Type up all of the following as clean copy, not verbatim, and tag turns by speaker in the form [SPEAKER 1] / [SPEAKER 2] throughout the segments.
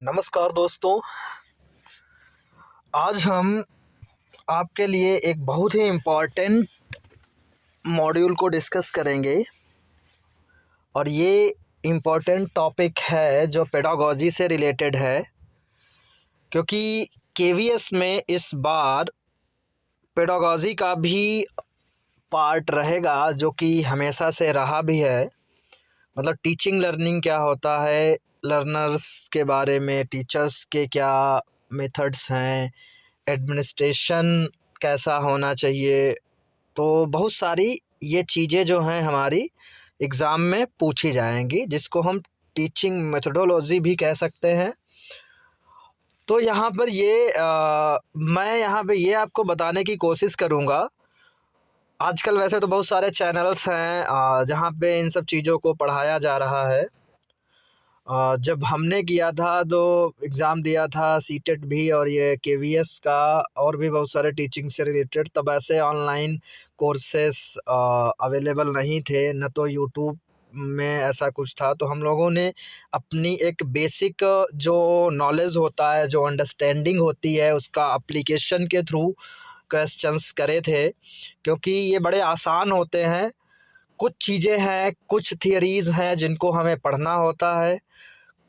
[SPEAKER 1] नमस्कार दोस्तों। आज हम आपके लिए एक बहुत ही इम्पोर्टेंट मॉड्यूल को डिस्कस करेंगे और ये इम्पोर्टेंट टॉपिक है जो पेडागोजी से रिलेटेड है, क्योंकि केवीएस में इस बार पेडागोजी का भी पार्ट रहेगा जो कि हमेशा से रहा भी है। मतलब टीचिंग लर्निंग क्या होता है, लर्नर्स के बारे में, टीचर्स के क्या मेथड्स हैं, एडमिनिस्ट्रेशन कैसा होना चाहिए। तो बहुत सारी ये चीज़ें जो हैं हमारी एग्ज़ाम में पूछी जाएंगी, जिसको हम टीचिंग मेथडोलॉजी भी कह सकते हैं। तो यहाँ पर मैं यहाँ पे ये आपको बताने की कोशिश करूँगा। आजकल वैसे तो बहुत सारे चैनल्स हैं जहाँ पे इन सब चीज़ों को पढ़ाया जा रहा है। जब हमने किया था तो एग्ज़ाम दिया था सीटेट भी और ये केवीएस का, और भी बहुत सारे टीचिंग से रिलेटेड, तब ऐसे ऑनलाइन कोर्सेस अवेलेबल नहीं थे, न तो यूट्यूब में ऐसा कुछ था। तो हम लोगों ने अपनी एक बेसिक जो नॉलेज होता है, जो अंडरस्टैंडिंग होती है, उसका एप्लीकेशन के थ्रू क्वेश्चंस करे थे, क्योंकि ये बड़े आसान होते हैं। कुछ चीज़ें हैं, कुछ थियरीज़ हैं जिनको हमें पढ़ना होता है,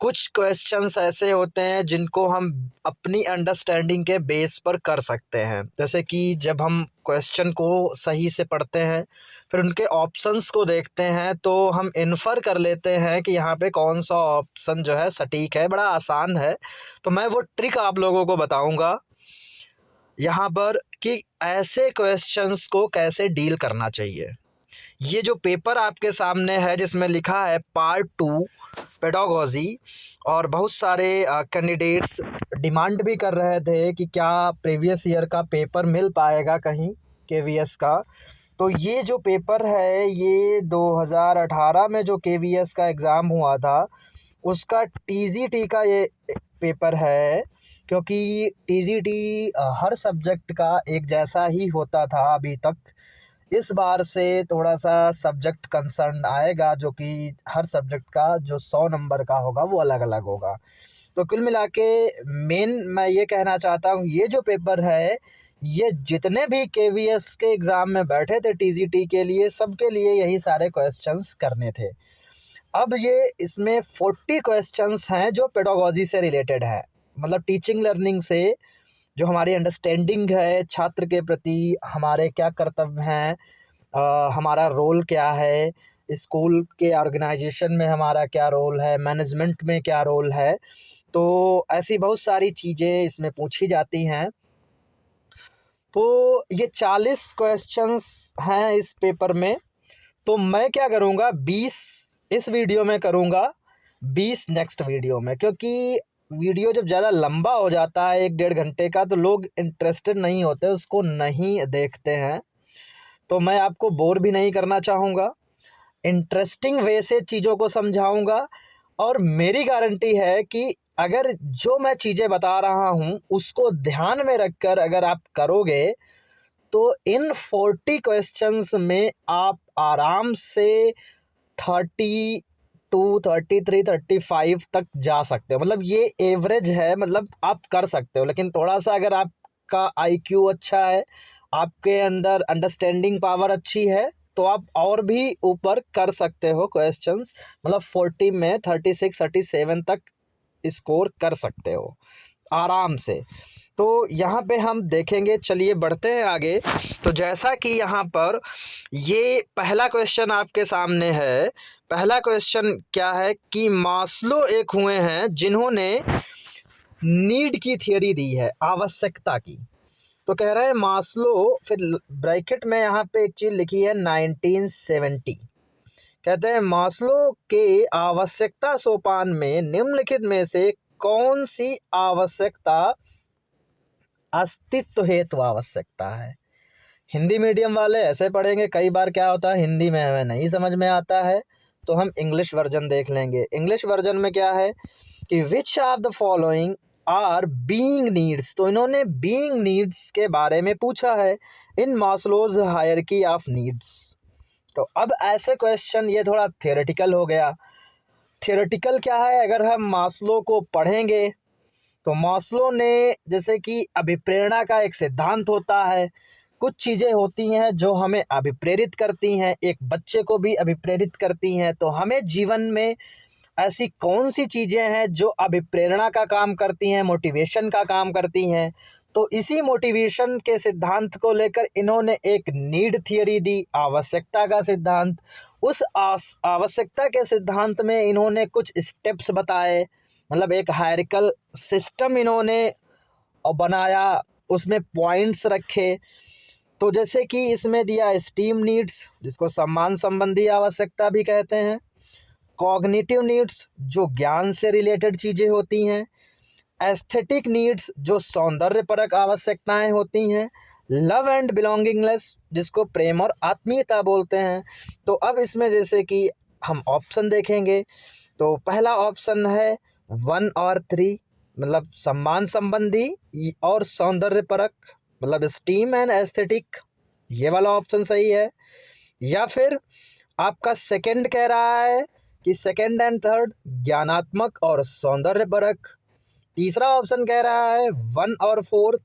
[SPEAKER 1] कुछ क्वेश्चंस ऐसे होते हैं जिनको हम अपनी अंडरस्टैंडिंग के बेस पर कर सकते हैं। जैसे कि जब हम क्वेश्चन को सही से पढ़ते हैं, फिर उनके ऑप्शंस को देखते हैं, तो हम इन्फर कर लेते हैं कि यहाँ पे कौन सा ऑप्शन जो है सटीक है। बड़ा आसान है। तो मैं वो ट्रिक आप लोगों को बताऊंगा यहाँ पर कि ऐसे क्वेश्चंस को कैसे डील करना चाहिए। ये जो पेपर आपके सामने है जिसमें लिखा है पार्ट 2 पेडागोजी, और बहुत सारे कैंडिडेट्स डिमांड भी कर रहे थे कि क्या प्रीवियस ईयर का पेपर मिल पाएगा कहीं केवीएस का। तो ये जो पेपर है, ये 2018 में जो केवीएस का एग्ज़ाम हुआ था उसका टीजीटी का ये पेपर है। क्योंकि टीजीटी हर सब्जेक्ट का एक जैसा ही होता था अभी तक। इस बार से थोड़ा सा सब्जेक्ट कंसर्न आएगा, जो कि हर सब्जेक्ट का जो 100 नंबर का होगा वो अलग अलग होगा। तो कुल मिला के मेन मैं ये कहना चाहता हूँ, ये जो पेपर है, ये जितने भी केवीएस के एग्ज़ाम में बैठे थे टीजीटी के लिए, सबके लिए यही सारे क्वेश्चंस करने थे। अब ये इसमें 40 क्वेश्चंस हैं जो पेडागोजी से रिलेटेड है, मतलब टीचिंग लर्निंग से जो हमारी अंडरस्टैंडिंग है छात्र के प्रति, हमारे क्या कर्तव्य हैं, हमारा रोल क्या है, स्कूल के ऑर्गेनाइजेशन में हमारा क्या रोल है, मैनेजमेंट में क्या रोल है। तो ऐसी बहुत सारी चीज़ें इसमें पूछी जाती हैं। तो ये 40 क्वेश्चंस हैं इस पेपर में। तो मैं क्या करूँगा, 20 इस वीडियो में करूँगा, 20 नेक्स्ट वीडियो में। क्योंकि वीडियो जब ज़्यादा लंबा हो जाता है 1-1.5 घंटे का, तो लोग इंटरेस्टेड नहीं होते, उसको नहीं देखते हैं। तो मैं आपको बोर भी नहीं करना चाहूँगा, इंटरेस्टिंग वे से चीज़ों को समझाऊँगा। और मेरी गारंटी है कि अगर जो मैं चीज़ें बता रहा हूँ उसको ध्यान में रखकर अगर आप करोगे, तो इन 40 क्वेश्चंस में आप आराम से 32, 33, 35 तक जा सकते हो। मतलब ये एवरेज है, मतलब आप कर सकते हो। लेकिन थोड़ा सा अगर आपका आईक्यू अच्छा है, आपके अंदर अंडरस्टैंडिंग पावर अच्छी है, तो आप और भी ऊपर कर सकते हो क्वेश्चंस। मतलब 40 में 36, 37 तक स्कोर कर सकते हो आराम से। तो यहाँ पे हम देखेंगे, चलिए बढ़ते हैं आगे। तो जैसा कि यहाँ पर ये पहला क्वेश्चन आपके सामने है। पहला क्वेश्चन क्या है कि मास्लो एक हुए हैं जिन्होंने नीड की थियरी दी है, आवश्यकता की। तो कह रहे हैं मास्लो, फिर ब्रैकेट में यहाँ पे एक चीज़ लिखी है 1970। कहते हैं मास्लो के आवश्यकता सोपान में निम्नलिखित में से कौन सी आवश्यकता अस्तित्व हेतु आवश्यकता है। हिंदी मीडियम वाले ऐसे पढ़ेंगे, कई बार क्या होता है हिंदी में हमें नहीं समझ में आता है, तो हम इंग्लिश वर्जन देख लेंगे। इंग्लिश वर्जन में क्या है कि which of the following are being needs. तो इन्होंने बीइंग नीड्स के बारे में पूछा है in Maslow's hierarchy of needs. तो अब ऐसे क्वेश्चन, ये थोड़ा थियोरेटिकल हो गया। थियोरेटिकल क्या है, अगर हम मास्लो को पढ़ेंगे तो मास्लो ने जैसे कि अभिप्रेरणा का एक सिद्धांत होता है, कुछ चीज़ें होती हैं जो हमें अभिप्रेरित करती हैं, एक बच्चे को भी अभिप्रेरित करती हैं। तो हमें जीवन में ऐसी कौन सी चीज़ें हैं जो अभिप्रेरणा का काम करती हैं, मोटिवेशन का काम करती हैं। तो इसी मोटिवेशन के सिद्धांत को लेकर इन्होंने एक नीड थियरी दी, आवश्यकता का सिद्धांत। उस आवश्यकता के सिद्धांत में इन्होंने कुछ स्टेप्स बताए, मतलब एक हायरार्किकल सिस्टम इन्होंने बनाया, उसमें पॉइंट्स रखे। तो जैसे कि इसमें दिया स्टीम नीड्स, जिसको सम्मान संबंधी आवश्यकता भी कहते हैं, कॉग्निटिव नीड्स जो ज्ञान से रिलेटेड चीज़ें होती हैं, एस्थेटिक नीड्स जो सौंदर्यपरक आवश्यकताएं होती हैं, लव एंड बिलोंगिंगनेस जिसको प्रेम और आत्मीयता बोलते हैं। तो अब इसमें जैसे कि हम ऑप्शन देखेंगे, तो पहला ऑप्शन है 1 और 3, मतलब सम्मान संबंधी और सौंदर्यपरक, मतलब स्टीम एंड एस्थेटिक, ये वाला ऑप्शन सही है। या फिर आपका सेकंड कह रहा है कि सेकंड एंड थर्ड ज्ञानात्मक और सौंदर्यपरक। तीसरा ऑप्शन कह रहा है 1 और 4,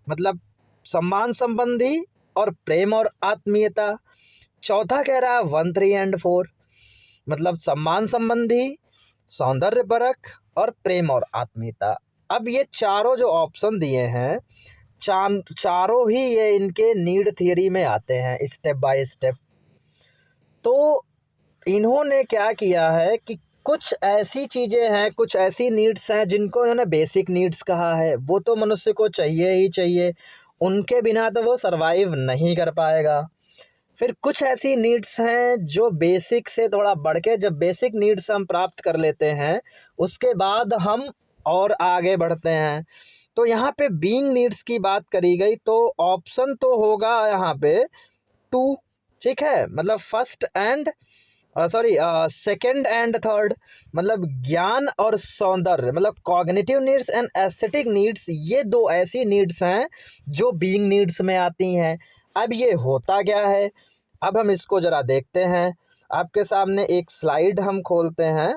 [SPEAKER 1] मतलब सम्मान संबंधी और प्रेम और आत्मीयता। चौथा कह रहा है 1, 3 एंड 4, मतलब सम्मान संबंधी, सौंदर्यपरक और प्रेम और आत्मीयता। अब ये चारों जो ऑप्शन दिए हैं, चारों ही ये इनके नीड थियरी में आते हैं स्टेप बाय स्टेप। तो इन्होंने क्या किया है कि कुछ ऐसी चीज़ें हैं, कुछ ऐसी नीड्स हैं जिनको इन्होंने बेसिक नीड्स कहा है, वो तो मनुष्य को चाहिए ही चाहिए, उनके बिना तो वो सरवाइव नहीं कर पाएगा। फिर कुछ ऐसी नीड्स हैं जो बेसिक से थोड़ा बढ़ के, जब बेसिक नीड्स हम प्राप्त कर लेते हैं उसके बाद हम और आगे बढ़ते हैं। तो यहाँ पे बीइंग नीड्स की बात करी गई, तो ऑप्शन तो होगा यहाँ पे 2, ठीक है, मतलब first and second and third, मतलब ज्ञान और सौंदर्य, मतलब cognitive needs and aesthetic needs, ये दो ऐसी नीड्स हैं जो बीइंग नीड्स में आती हैं। अब ये होता क्या है, अब हम इसको ज़रा देखते हैं। आपके सामने एक स्लाइड हम खोलते हैं,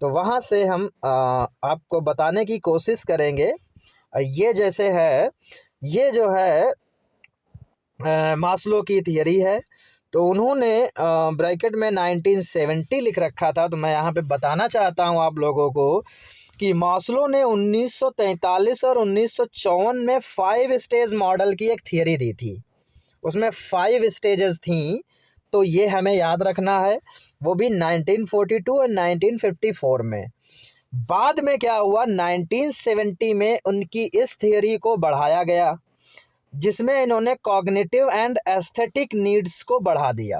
[SPEAKER 1] तो वहाँ से हम आपको बताने की कोशिश करेंगे। ये जैसे है, ये जो है मास्लो की थियरी है। तो उन्होंने ब्रैकेट में 1970 लिख रखा था, तो मैं यहाँ पे बताना चाहता हूँ आप लोगों को कि मास्लो ने 1943 और 1954 में 5 स्टेज मॉडल की एक थियरी दी थी। उसमें 5 स्टेजेस थी, तो ये हमें याद रखना है, वो भी 1942 और 1954 में। बाद में क्या हुआ, 1970 में उनकी इस थियरी को बढ़ाया गया, जिसमें इन्होंने कॉग्निटिव एंड एस्थेटिक नीड्स को बढ़ा दिया,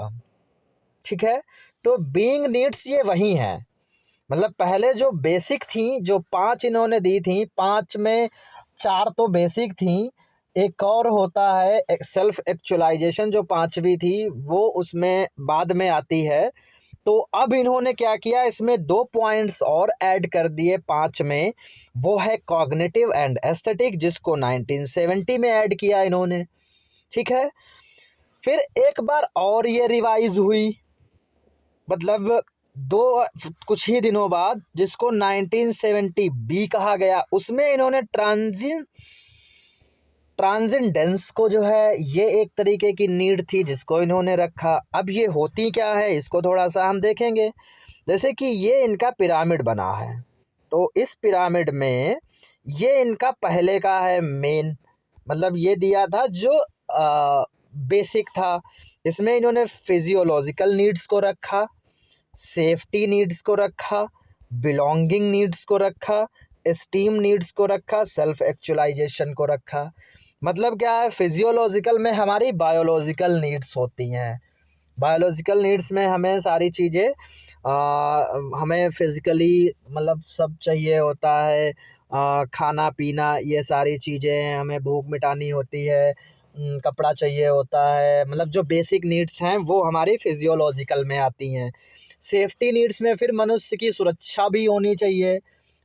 [SPEAKER 1] ठीक है। तो बीइंग नीड्स ये वही हैं, मतलब पहले जो बेसिक थी, जो 5 इन्होंने दी थी, 5 में 4 तो बेसिक थी, एक और होता है सेल्फ एक्चुअलाइजेशन जो 5वीं थी, वो उसमें बाद में आती है। तो अब इन्होंने क्या किया, इसमें 2 पॉइंट्स और ऐड कर दिए 5 में, वो है कॉग्निटिव एंड एस्थेटिक, जिसको 1970 में ऐड किया इन्होंने, ठीक है। फिर एक बार और ये रिवाइज हुई, मतलब कुछ ही दिनों बाद, जिसको 1970 बी कहा गया, उसमें इन्होंने ट्रांसेंडेंस को जो है, ये एक तरीके की नीड थी जिसको इन्होंने रखा। अब ये होती क्या है, इसको थोड़ा सा हम देखेंगे। जैसे कि ये इनका पिरामिड बना है, तो इस पिरामिड में ये इनका पहले का है मेन, मतलब ये दिया था जो बेसिक था। इसमें इन्होंने फिजियोलॉजिकल नीड्स को रखा, सेफ्टी नीड्स को रखा, बिलोंगिंग नीड्स को रखा, एस्टीम नीड्स को रखा, सेल्फ एक्चुअलाइजेशन को रखा। मतलब क्या है, फिजियोलॉजिकल में हमारी बायोलॉजिकल नीड्स होती हैं, बायोलॉजिकल नीड्स में हमें सारी चीज़ें हमें फिज़िकली मतलब सब चाहिए होता है, खाना पीना, ये सारी चीज़ें, हमें भूख मिटानी होती है, कपड़ा चाहिए होता है, मतलब जो बेसिक नीड्स हैं वो हमारी फिजियोलॉजिकल में आती हैं। सेफ्टी नीड्स में फिर मनुष्य की सुरक्षा भी होनी चाहिए,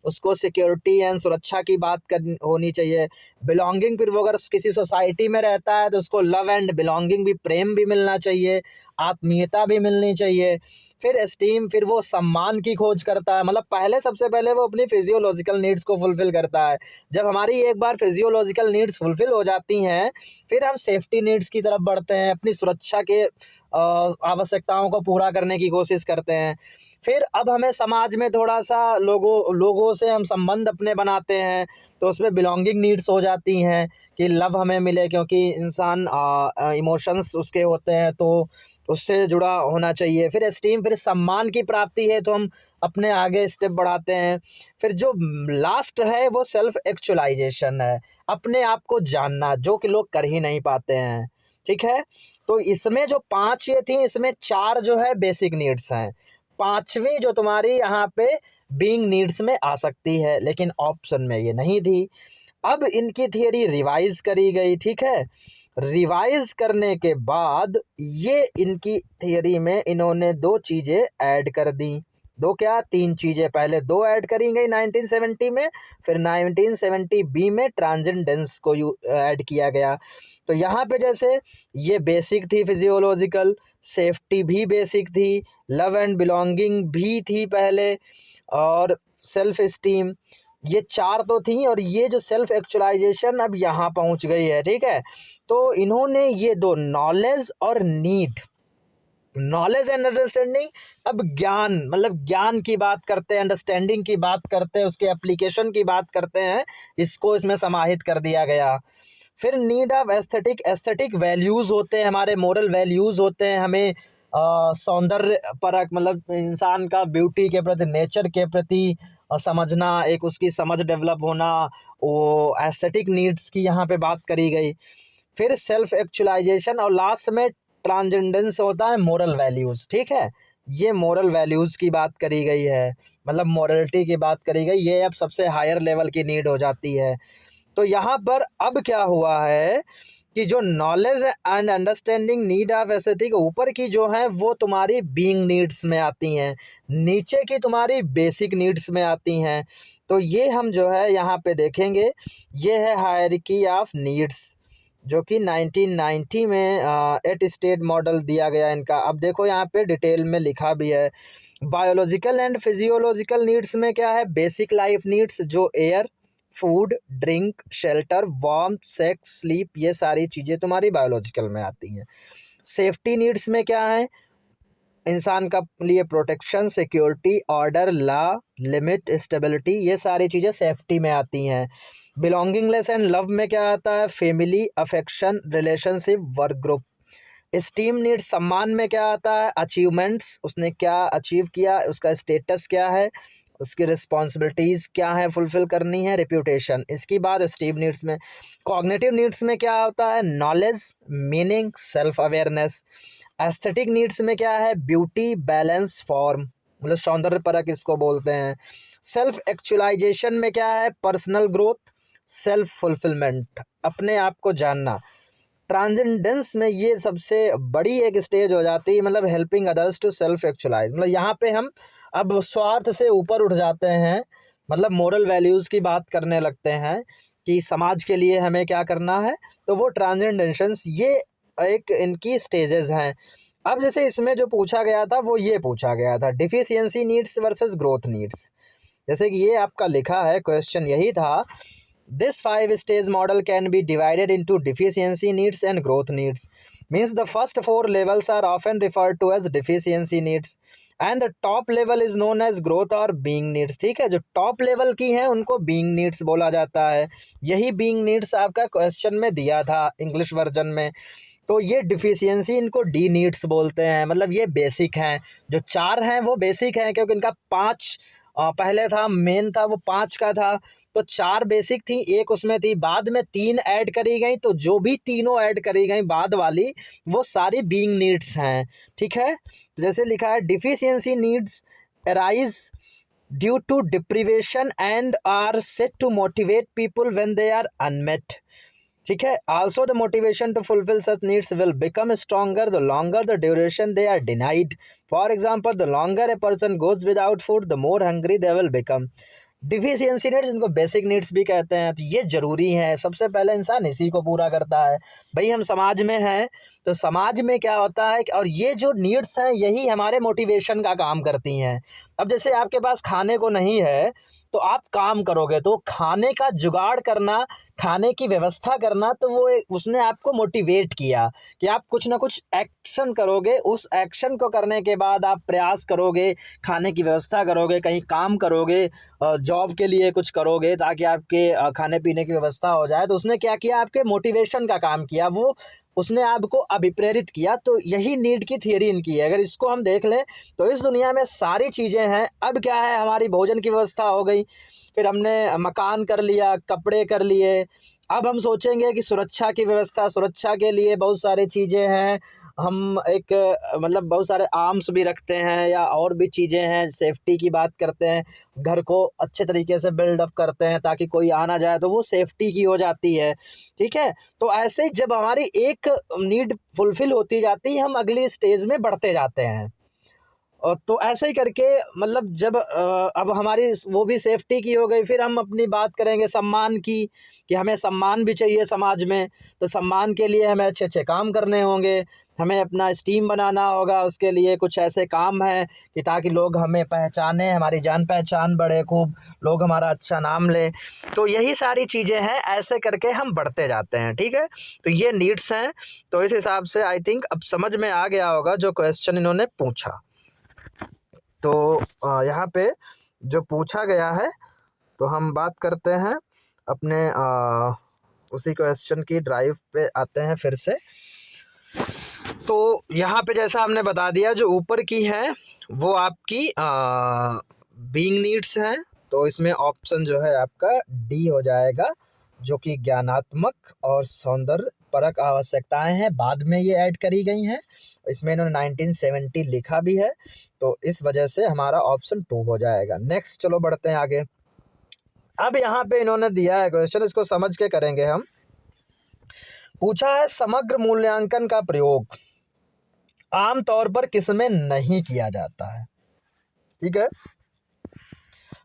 [SPEAKER 1] उसको सिक्योरिटी एंड सुरक्षा की बात कर होनी चाहिए। बिलोंगिंग, फिर वो अगर किसी सोसाइटी में रहता है तो उसको लव एंड बिलोंगिंग भी, प्रेम भी मिलना चाहिए, आत्मीयता भी मिलनी चाहिए। फिर एस्टीम, फिर वो सम्मान की खोज करता है। मतलब पहले, सबसे पहले वो अपनी फिजियोलॉजिकल नीड्स को फुलफ़िल करता है। जब हमारी एक बार फिजियोलॉजिकल नीड्स फुलफ़िल हो जाती हैं, फिर हम सेफ्टी नीड्स की तरफ बढ़ते हैं, अपनी सुरक्षा के आवश्यकताओं को पूरा करने की कोशिश करते हैं। फिर अब हमें समाज में थोड़ा-सा लोगों से हम संबंध अपने बनाते हैं, तो उसमें बिलॉन्गिंग नीड्स हो जाती हैं कि लव हमें मिले, क्योंकि इंसान इमोशंस उसके होते हैं, तो उससे जुड़ा होना चाहिए। फिर एस्टीम, फिर सम्मान की प्राप्ति है, तो हम अपने आगे स्टेप बढ़ाते हैं। फिर जो लास्ट है वो सेल्फ एक्चुअलाइजेशन है, अपने आप को जानना, जो कि लोग कर ही नहीं पाते हैं। ठीक है? तो इसमें जो 5 ये थी, इसमें 4 जो है बेसिक नीड्स हैं। 5वीं जो तुम्हारी यहाँ पे बीइंग नीड्स में आ सकती है, लेकिन ऑप्शन में ये नहीं थी। अब इनकी थियरी रिवाइज करी गई। ठीक है? रिवाइज करने के बाद ये इनकी थियरी में इन्होंने 2 चीज़ें ऐड कर दी। 2 क्या, 3 चीज़ें। पहले 2 ऐड करी गई 1970 में, फिर 1970 बी में ट्रांसेंडेंस को ऐड किया गया। तो यहाँ पे जैसे ये बेसिक थी फिजियोलॉजिकल, सेफ्टी भी बेसिक थी, लव एंड बिलोंगिंग भी थी पहले, और सेल्फ एस्टीम, ये 4 तो थी। और ये जो सेल्फ एक्चुअलाइजेशन अब यहाँ पहुँच गई है। ठीक है? तो इन्होंने ये 2 नॉलेज और नीड, नॉलेज एंड अंडरस्टैंडिंग, अब ज्ञान, मतलब ज्ञान की बात करते हैं, अंडरस्टैंडिंग की बात करते हैं, उसके एप्लीकेशन की बात करते हैं, इसको इसमें समाहित कर दिया गया। फिर need of aesthetic, aesthetic values होते हैं, हमारे मोरल वैल्यूज़ होते हैं, हमें सौंदर्य परक, मतलब इंसान का ब्यूटी के प्रति, नेचर के प्रति समझना, एक उसकी समझ डेवलप होना, वो एस्थेटिक नीड्स की यहाँ पे बात करी गई। फिर सेल्फ एक्चुअलाइजेशन, और लास्ट में ट्रांसेंडेंस होता है मोरल वैल्यूज़। ठीक है? ये मोरल वैल्यूज़ की बात करी गई है, मतलब मोरलिटी की बात करी गई। ये अब सबसे हायर लेवल की नीड हो जाती है। तो यहाँ पर अब क्या हुआ है कि जो knowledge and understanding need of aesthetic ऊपर की जो है वो तुम्हारी बीइंग नीड्स में आती हैं, नीचे की तुम्हारी बेसिक नीड्स में आती हैं। तो ये हम जो है यहाँ पे देखेंगे, ये है हायरार्की ऑफ नीड्स, जो कि 1990 में 8 स्टेज मॉडल दिया गया इनका। अब देखो यहाँ पे डिटेल में लिखा भी है। बायोलॉजिकल एंड फिजियोलॉजिकल नीड्स में क्या है, बेसिक लाइफ नीड्स, जो air, food, drink, shelter, warm, sex, sleep, ये सारी चीज़ें तुम्हारी बायोलॉजिकल में आती हैं। सेफ्टी नीड्स में क्या है, इंसान का लिए protection, security, order, law, limit, stability, ये सारी चीज़ें सेफ्टी में आती हैं। बिलोंगिंगनेस एंड लव में क्या आता है, family, affection, relationship, work group. Esteem needs, सम्मान में क्या आता है, अचीवमेंट्स, उसने क्या अचीव किया, उसका स्टेटस क्या है, उसकी रिस्पॉन्सिबिलिटीज़ क्या है, फुलफ़िल करनी है, रेप्यूटेशन। इसकी बात एस्टीम नीड्स में। कॉग्निटिव नीड्स में क्या होता है, knowledge, meaning, self awareness. Aesthetic needs में क्या है, ब्यूटी, बैलेंस, फॉर्म, मतलब सौंदर्य परक इसको बोलते हैं। सेल्फ एक्चुअलाइजेशन में क्या है, पर्सनल ग्रोथ, सेल्फ फुलफिलमेंट, अपने आप को जानना। ट्रांसेंडेंस में ये सबसे बड़ी एक स्टेज हो जाती है, मतलब helping others to self actualize, मतलब यहाँ पे हम अब स्वार्थ से ऊपर उठ जाते हैं, मतलब मोरल वैल्यूज़ की बात करने लगते हैं कि समाज के लिए हमें क्या करना है। तो वो ट्रांसेंडेंशंस, ये एक इनकी स्टेजेस हैं। अब जैसे इसमें जो पूछा गया था वो ये पूछा गया था, deficiency needs versus growth needs. जैसे कि ये आपका लिखा है, क्वेश्चन यही था, this 5 stage model can be divided into deficiency needs and growth needs. Means the first 4 levels are often referred to as deficiency needs and the top level is known as growth or being needs. ठीक है? जो top level की हैं उनको being needs बोला जाता है। यही being needs आपका क्वेश्चन में दिया था इंग्लिश वर्जन में। तो ये डिफिशियंसी, इनको डी नीड्स बोलते हैं, मतलब ये बेसिक हैं। जो 4 हैं वो बेसिक हैं, क्योंकि इनका 5 पहले था, मेन था वो 5 का था। तो 4 बेसिक थी, एक उसमें थी, बाद में 3 ऐड करी गई। तो जो भी तीनों ऐड करी गई बाद वाली, वो सारी बीइंग नीड्स हैं। ठीक है? तो जैसे लिखा है, deficiency needs arise due to deprivation and are set to motivate people when they are unmet. ठीक है? Also the motivation to fulfil such needs will become stronger the longer the duration they are denied. For example, the longer a person goes without food the more hungry they will become. Deficiency needs, इनको basic needs भी कहते हैं, तो ये ज़रूरी है। सबसे पहले इंसान इसी को पूरा करता है। भाई हम समाज में हैं, तो समाज में क्या होता है और ये जो नीड्स हैं यही हमारे मोटिवेशन का काम करती हैं। अब जैसे आपके पास खाने को नहीं है तो आप काम करोगे, तो खाने का जुगाड़ करना, खाने की व्यवस्था करना, तो वो उसने आपको मोटिवेट किया कि आप कुछ ना कुछ एक्शन करोगे। उस एक्शन को करने के बाद आप प्रयास करोगे, खाने की व्यवस्था करोगे, कहीं काम करोगे, जॉब के लिए कुछ करोगे ताकि आपके खाने पीने की व्यवस्था हो जाए। तो उसने क्या किया, आपके मोटिवेशन का काम किया, वो उसने आपको अभिप्रेरित किया। तो यही नीड की थियरी इनकी है। अगर इसको हम देख लें तो इस दुनिया में सारी चीज़ें हैं। अब क्या है, हमारी भोजन की व्यवस्था हो गई, फिर हमने मकान कर लिया, कपड़े कर लिए। अब हम सोचेंगे कि सुरक्षा की व्यवस्था, सुरक्षा के लिए बहुत सारी चीज़ें हैं। हम एक मतलब बहुत सारे आर्म्स भी रखते हैं या और भी चीज़ें हैं, सेफ्टी की बात करते हैं, घर को अच्छे तरीके से बिल्डअप करते हैं ताकि कोई आ ना जाए, तो वो सेफ्टी की हो जाती है। ठीक है, तो ऐसे ही जब हमारी एक नीड फुलफ़िल होती जाती है, हम अगली स्टेज में बढ़ते जाते हैं। तो ऐसे ही करके मतलब जब अब हमारी वो भी सेफ्टी की हो गई, फिर हम अपनी बात करेंगे सम्मान की, कि हमें सम्मान भी चाहिए समाज में। तो सम्मान के लिए हमें अच्छे-अच्छे काम करने होंगे, हमें अपना एस्टीम बनाना होगा। उसके लिए कुछ ऐसे काम हैं कि ताकि लोग हमें पहचानें, हमारी जान-पहचान बढ़े खूब, लोग हमारा अच्छा नाम लें। तो यही सारी चीज़ें हैं, ऐसे करके हम बढ़ते जाते हैं, ठीक है? तो ये नीड्स हैं। तो इस हिसाब से आई थिंक अब समझ में आ गया होगा जो क्वेश्चन इन्होंने पूछा। तो यहाँ पे जो पूछा गया है, तो हम बात करते हैं अपने उसी क्वेश्चन की ड्राइव पे आते हैं फिर से। तो यहाँ पे जैसा हमने बता दिया, जो ऊपर की है वो आपकी बीइंग नीड्स हैं। तो इसमें ऑप्शन जो है आपका डी हो जाएगा, जो कि ज्ञानात्मक और सौंदर्य परक आवश्यकताएं हैं, बाद में ये ऐड करी गई हैं। इसमें इन्होंने 1970 लिखा भी है, तो इस वजह से हमारा ऑप्शन 2 हो जाएगा। नेक्स्ट चलो बढ़ते हैं आगे। अब यहाँ पे इन्होंने दिया है क्वेश्चन, इसको समझ के करेंगे हम। पूछा है समग्र मूल्यांकन का प्रयोग आम तौर पर किसमें नहीं किया जाता है। ठीक है,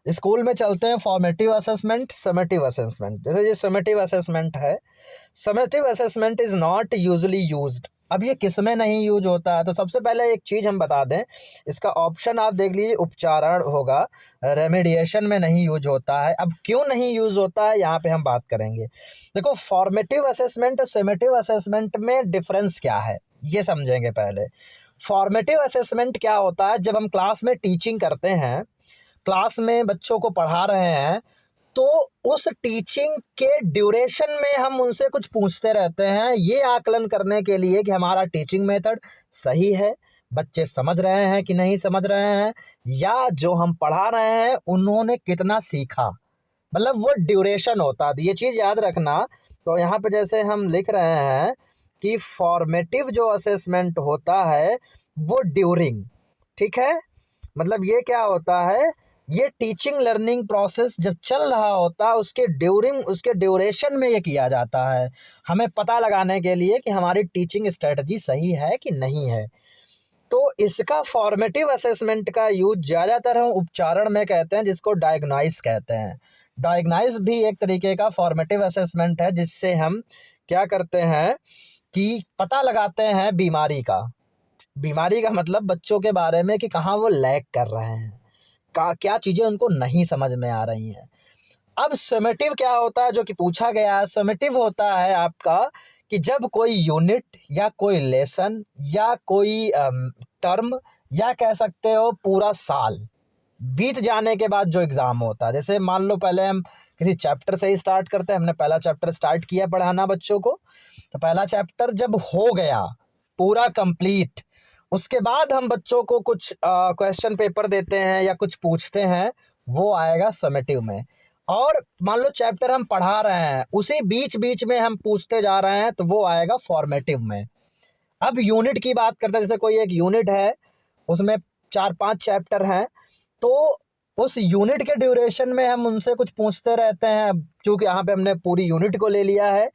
[SPEAKER 1] स्कूल में चलते हैं फॉर्मेटिव असेसमेंट, समेटिव असेसमेंट। जैसे ये समेटिव असेसमेंट है, summative assessment is not usually used. अब ये किस में नहीं यूज होता है, तो सबसे पहले एक चीज़ हम बता दें, इसका ऑप्शन आप देख लीजिए, उपचारण होगा, रेमेडिएशन में नहीं यूज होता है। अब क्यों नहीं यूज होता है, यहाँ पे हम बात करेंगे। देखो, फॉर्मेटिव असेसमेंट और समेटिव असेसमेंट में डिफरेंस क्या है, ये समझेंगे पहले। फॉर्मेटिव असेसमेंट क्या होता है, जब हम क्लास में टीचिंग करते हैं, क्लास में बच्चों को पढ़ा रहे हैं, तो उस टीचिंग के ड्यूरेशन में हम उनसे कुछ पूछते रहते हैं, ये आकलन करने के लिए कि हमारा टीचिंग मेथड सही है, बच्चे समझ रहे हैं कि नहीं समझ रहे हैं, या जो हम पढ़ा रहे हैं उन्होंने कितना सीखा, मतलब वो ड्यूरेशन होता है। तो ये चीज़ याद रखना। तो यहाँ पे जैसे हम लिख रहे हैं कि फॉर्मेटिव जो असेसमेंट होता है वो ड्यूरिंग, ठीक है, मतलब ये क्या होता है, ये टीचिंग लर्निंग प्रोसेस जब चल रहा होता है उसके ड्यूरिंग, उसके ड्यूरेशन में ये किया जाता है, हमें पता लगाने के लिए कि हमारी टीचिंग स्ट्रेटजी सही है कि नहीं है। तो इसका फॉर्मेटिव असेसमेंट का यूज ज़्यादातर हम उपचारण में कहते हैं, जिसको डायग्नाइज कहते हैं। डायग्नाइज भी एक तरीके का फॉर्मेटिव असेसमेंट है, जिससे हम क्या करते हैं कि पता लगाते हैं बीमारी का। बीमारी का मतलब बच्चों के बारे में कि कहाँ वो लैग कर रहे हैं, क्या चीज़ें उनको नहीं समझ में आ रही हैं। अब समेटिव क्या होता है, जो कि पूछा गया है, समेटिव होता है आपका कि जब कोई यूनिट या कोई लेसन या कोई टर्म, या कह सकते हो पूरा साल बीत जाने के बाद जो एग्ज़ाम होता है, जैसे मान लो पहले हम किसी चैप्टर से ही स्टार्ट करते हैं, हमने पहला चैप्टर स्टार्ट किया पढ़ाना बच्चों को, तो पहला चैप्टर जब हो गया पूरा कंप्लीट, उसके बाद हम बच्चों को कुछ क्वेश्चन पेपर देते हैं या कुछ पूछते हैं, वो आएगा समेटिव में। और मान लो चैप्टर हम पढ़ा रहे हैं, उसी बीच बीच में हम पूछते जा रहे हैं, तो वो आएगा फॉर्मेटिव में। अब यूनिट की बात करते हैं, जैसे कोई एक यूनिट है, उसमें 4-5 चैप्टर हैं, तो उस यूनिट के ड्यूरेशन में हम उनसे कुछ पूछते रहते हैं। क्योंकि यहाँ पे हमने पूरी यूनिट को ले लिया है,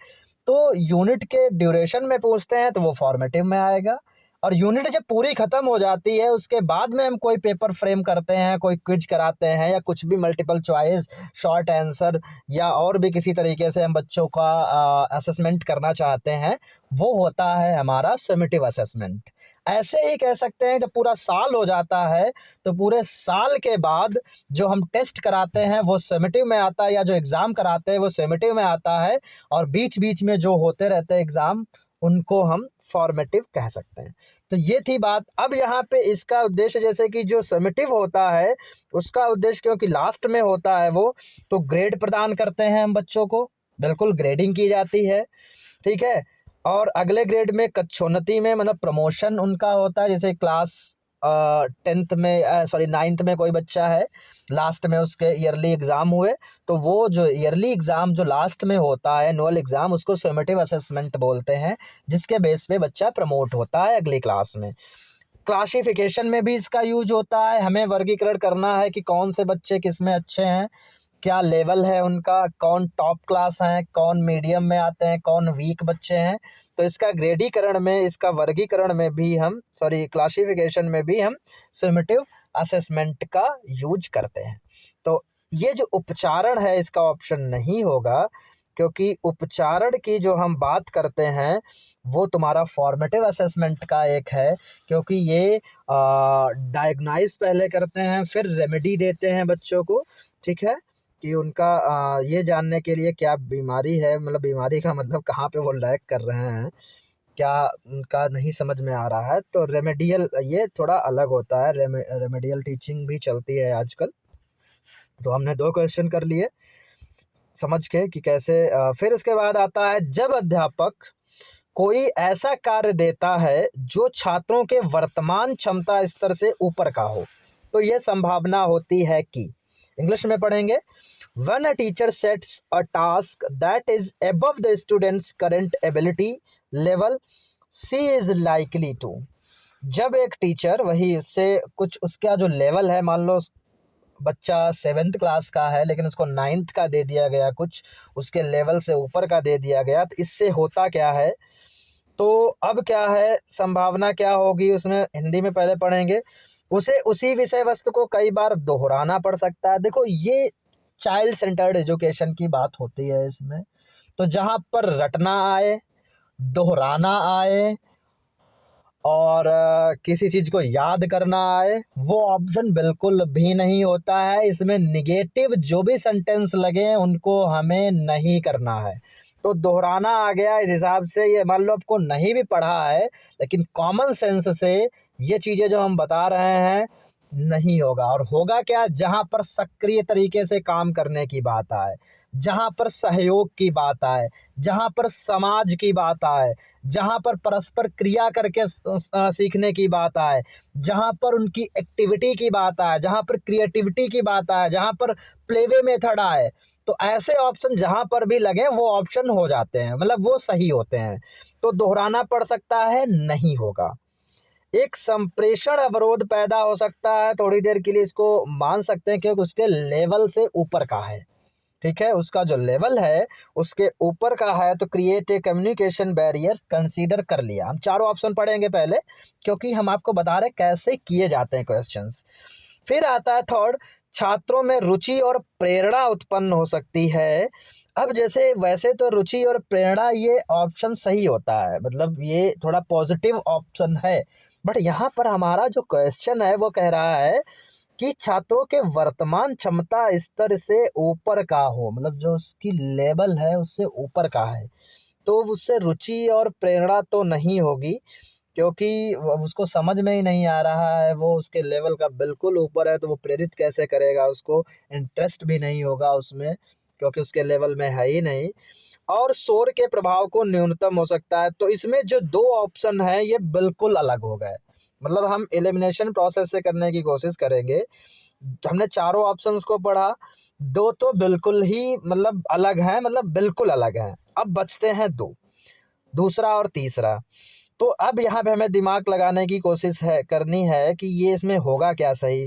[SPEAKER 1] तो यूनिट के ड्यूरेशन में पूछते हैं, तो वो फॉर्मेटिव में आएगा। और यूनिट जब पूरी ख़त्म हो जाती है उसके बाद में हम कोई पेपर फ्रेम करते हैं, कोई क्विज कराते हैं, या कुछ भी मल्टीपल चॉइस, शॉर्ट आंसर, या और भी किसी तरीके से हम बच्चों का असेसमेंट करना चाहते हैं, वो होता है हमारा समेटिव असेसमेंट। ऐसे ही कह सकते हैं जब पूरा साल हो जाता है तो पूरे साल के बाद जो हम टेस्ट कराते हैं वो समेटिव में आता है, या जो एग्ज़ाम कराते हैं वो समेटिव में आता है, और बीच बीच में जो होते रहते हैं एग्ज़ाम उनको हम फॉर्मेटिव कह सकते हैं। तो ये थी बात। अब यहाँ पे इसका उद्देश्य, जैसे कि जो समेटिव होता है उसका उद्देश्य क्योंकि लास्ट में होता है वो, तो ग्रेड प्रदान करते हैं हम बच्चों को, बिल्कुल ग्रेडिंग की जाती है, ठीक है। और अगले ग्रेड में कक्षोन्नति में मतलब प्रमोशन उनका होता है। जैसे क्लास 10th में, सॉरी 9th में कोई बच्चा है, लास्ट में उसके ईयरली एग्ज़ाम हुए, तो वो जो ईयरली एग्ज़ाम जो लास्ट में होता है एनुअल एग्ज़ाम, उसको समेटिव असेसमेंट बोलते हैं, जिसके बेस पे बच्चा प्रमोट होता है अगली क्लास में। क्लासिफिकेशन में भी इसका यूज होता है, हमें वर्गीकरण करना है कि कौन से बच्चे किस में अच्छे हैं, क्या लेवल है उनका, कौन टॉप क्लास हैं, कौन मीडियम में आते हैं, कौन वीक बच्चे हैं। तो इसका ग्रेडीकरण में, इसका वर्गीकरण में भी हम, सॉरी क्लासिफिकेशन में भी हम समेटिव असेसमेंट का यूज करते हैं। तो ये जो उपचारण है इसका ऑप्शन नहीं होगा, क्योंकि उपचारण की जो हम बात करते हैं वो तुम्हारा फॉर्मेटिव असेसमेंट का एक है, क्योंकि ये डायग्नाइज पहले करते हैं, फिर रेमेडी देते हैं बच्चों को, ठीक है, कि उनका ये जानने के लिए क्या बीमारी है, मतलब बीमारी का मतलब कहाँ पे वो लैग कर रहे हैं, क्या उनका नहीं समझ में आ रहा है। तो रेमेडियल ये थोड़ा अलग होता है, रेमेडियल टीचिंग भी चलती है आजकल। तो हमने 2 क्वेश्चन कर लिए समझ के कि कैसे। फिर उसके बाद आता है जब अध्यापक कोई ऐसा कार्य देता है जो छात्रों के वर्तमान क्षमता स्तर से ऊपर का हो, तो यह संभावना होती है कि, इंग्लिश में पढ़ेंगे, when a teacher sets a task that is above the student's current ability level, she is likely to। जब एक टीचर वही उससे कुछ उसका जो लेवल है, मान लो बच्चा 7th क्लास का है लेकिन उसको 9th का दे दिया गया, कुछ उसके लेवल से ऊपर का दे दिया गया, तो इससे होता क्या है, तो अब क्या है, संभावना क्या होगी उसमें, हिंदी में पहले पढ़ेंगे, उसे उसी विषय वस्तु को कई बार दोहराना पड़ सकता है। देखो ये चाइल्ड सेंटर्ड एजुकेशन की बात होती है इसमें। तो जहाँ पर रटना आए, दोहराना आए और किसी चीज़ को याद करना आए, वो ऑप्शन बिल्कुल भी नहीं होता है। इसमें निगेटिव जो भी सेंटेंस लगे उनको हमें नहीं करना है। तो दोहराना आ गया, इस हिसाब से ये मान लो आपको नहीं भी पढ़ा है लेकिन कॉमन सेंस से ये चीज़ें जो हम बता रहे हैं नहीं होगा। और होगा क्या, जहाँ पर सक्रिय तरीके से काम करने की बात आए, जहाँ पर सहयोग की बात आए, जहाँ पर समाज की बात आए, जहाँ पर परस्पर क्रिया करके सीखने की बात आए, जहाँ पर उनकी एक्टिविटी की बात आए, जहाँ पर क्रिएटिविटी की बात आए, जहाँ पर प्लेवे मेथड आए, तो ऐसे ऑप्शन जहाँ पर भी लगे वो ऑप्शन हो जाते हैं, मतलब वो सही होते हैं। तो दोहराना पड़ सकता है, नहीं होगा। एक संप्रेषण अवरोध पैदा हो सकता है, थोड़ी देर के लिए इसको मान सकते हैं क्योंकि उसके लेवल से ऊपर का है, ठीक है, उसका जो लेवल है उसके ऊपर का है, तो create a communication barrier consider कर लिया। हम चारों ऑप्शन पढ़ेंगे पहले क्योंकि हम आपको बता रहे कैसे किए जाते हैं क्वेश्चंस। फिर आता है थर्ड, छात्रों में रुचि और प्रेरणा उत्पन्न हो सकती है। अब जैसे वैसे तो रुचि और प्रेरणा ये ऑप्शन सही होता है, मतलब ये थोड़ा पॉजिटिव ऑप्शन है, बट यहाँ पर हमारा जो क्वेश्चन है वो कह रहा है कि छात्रों के वर्तमान क्षमता स्तर से ऊपर का हो, मतलब जो उसकी लेवल है उससे ऊपर का है, तो उससे रुचि और प्रेरणा तो नहीं होगी, क्योंकि उसको समझ में ही नहीं आ रहा है, वो उसके लेवल का बिल्कुल ऊपर है, तो वो प्रेरित कैसे करेगा, उसको इंटरेस्ट भी नहीं होगा उसमें क्योंकि उसके लेवल में है ही नहीं। और शोर के प्रभाव को न्यूनतम हो सकता है। तो इसमें जो 2 ऑप्शन हैं ये बिल्कुल अलग हो गए, मतलब हम एलिमिनेशन प्रोसेस से करने की कोशिश करेंगे। हमने चारों ऑप्शंस को पढ़ा, 2 तो बिल्कुल ही मतलब अलग हैं, मतलब बिल्कुल अलग हैं। अब बचते हैं 2, दूसरा और तीसरा। तो अब यहाँ पे हमें दिमाग लगाने की कोशिश करनी है कि ये इसमें होगा क्या सही।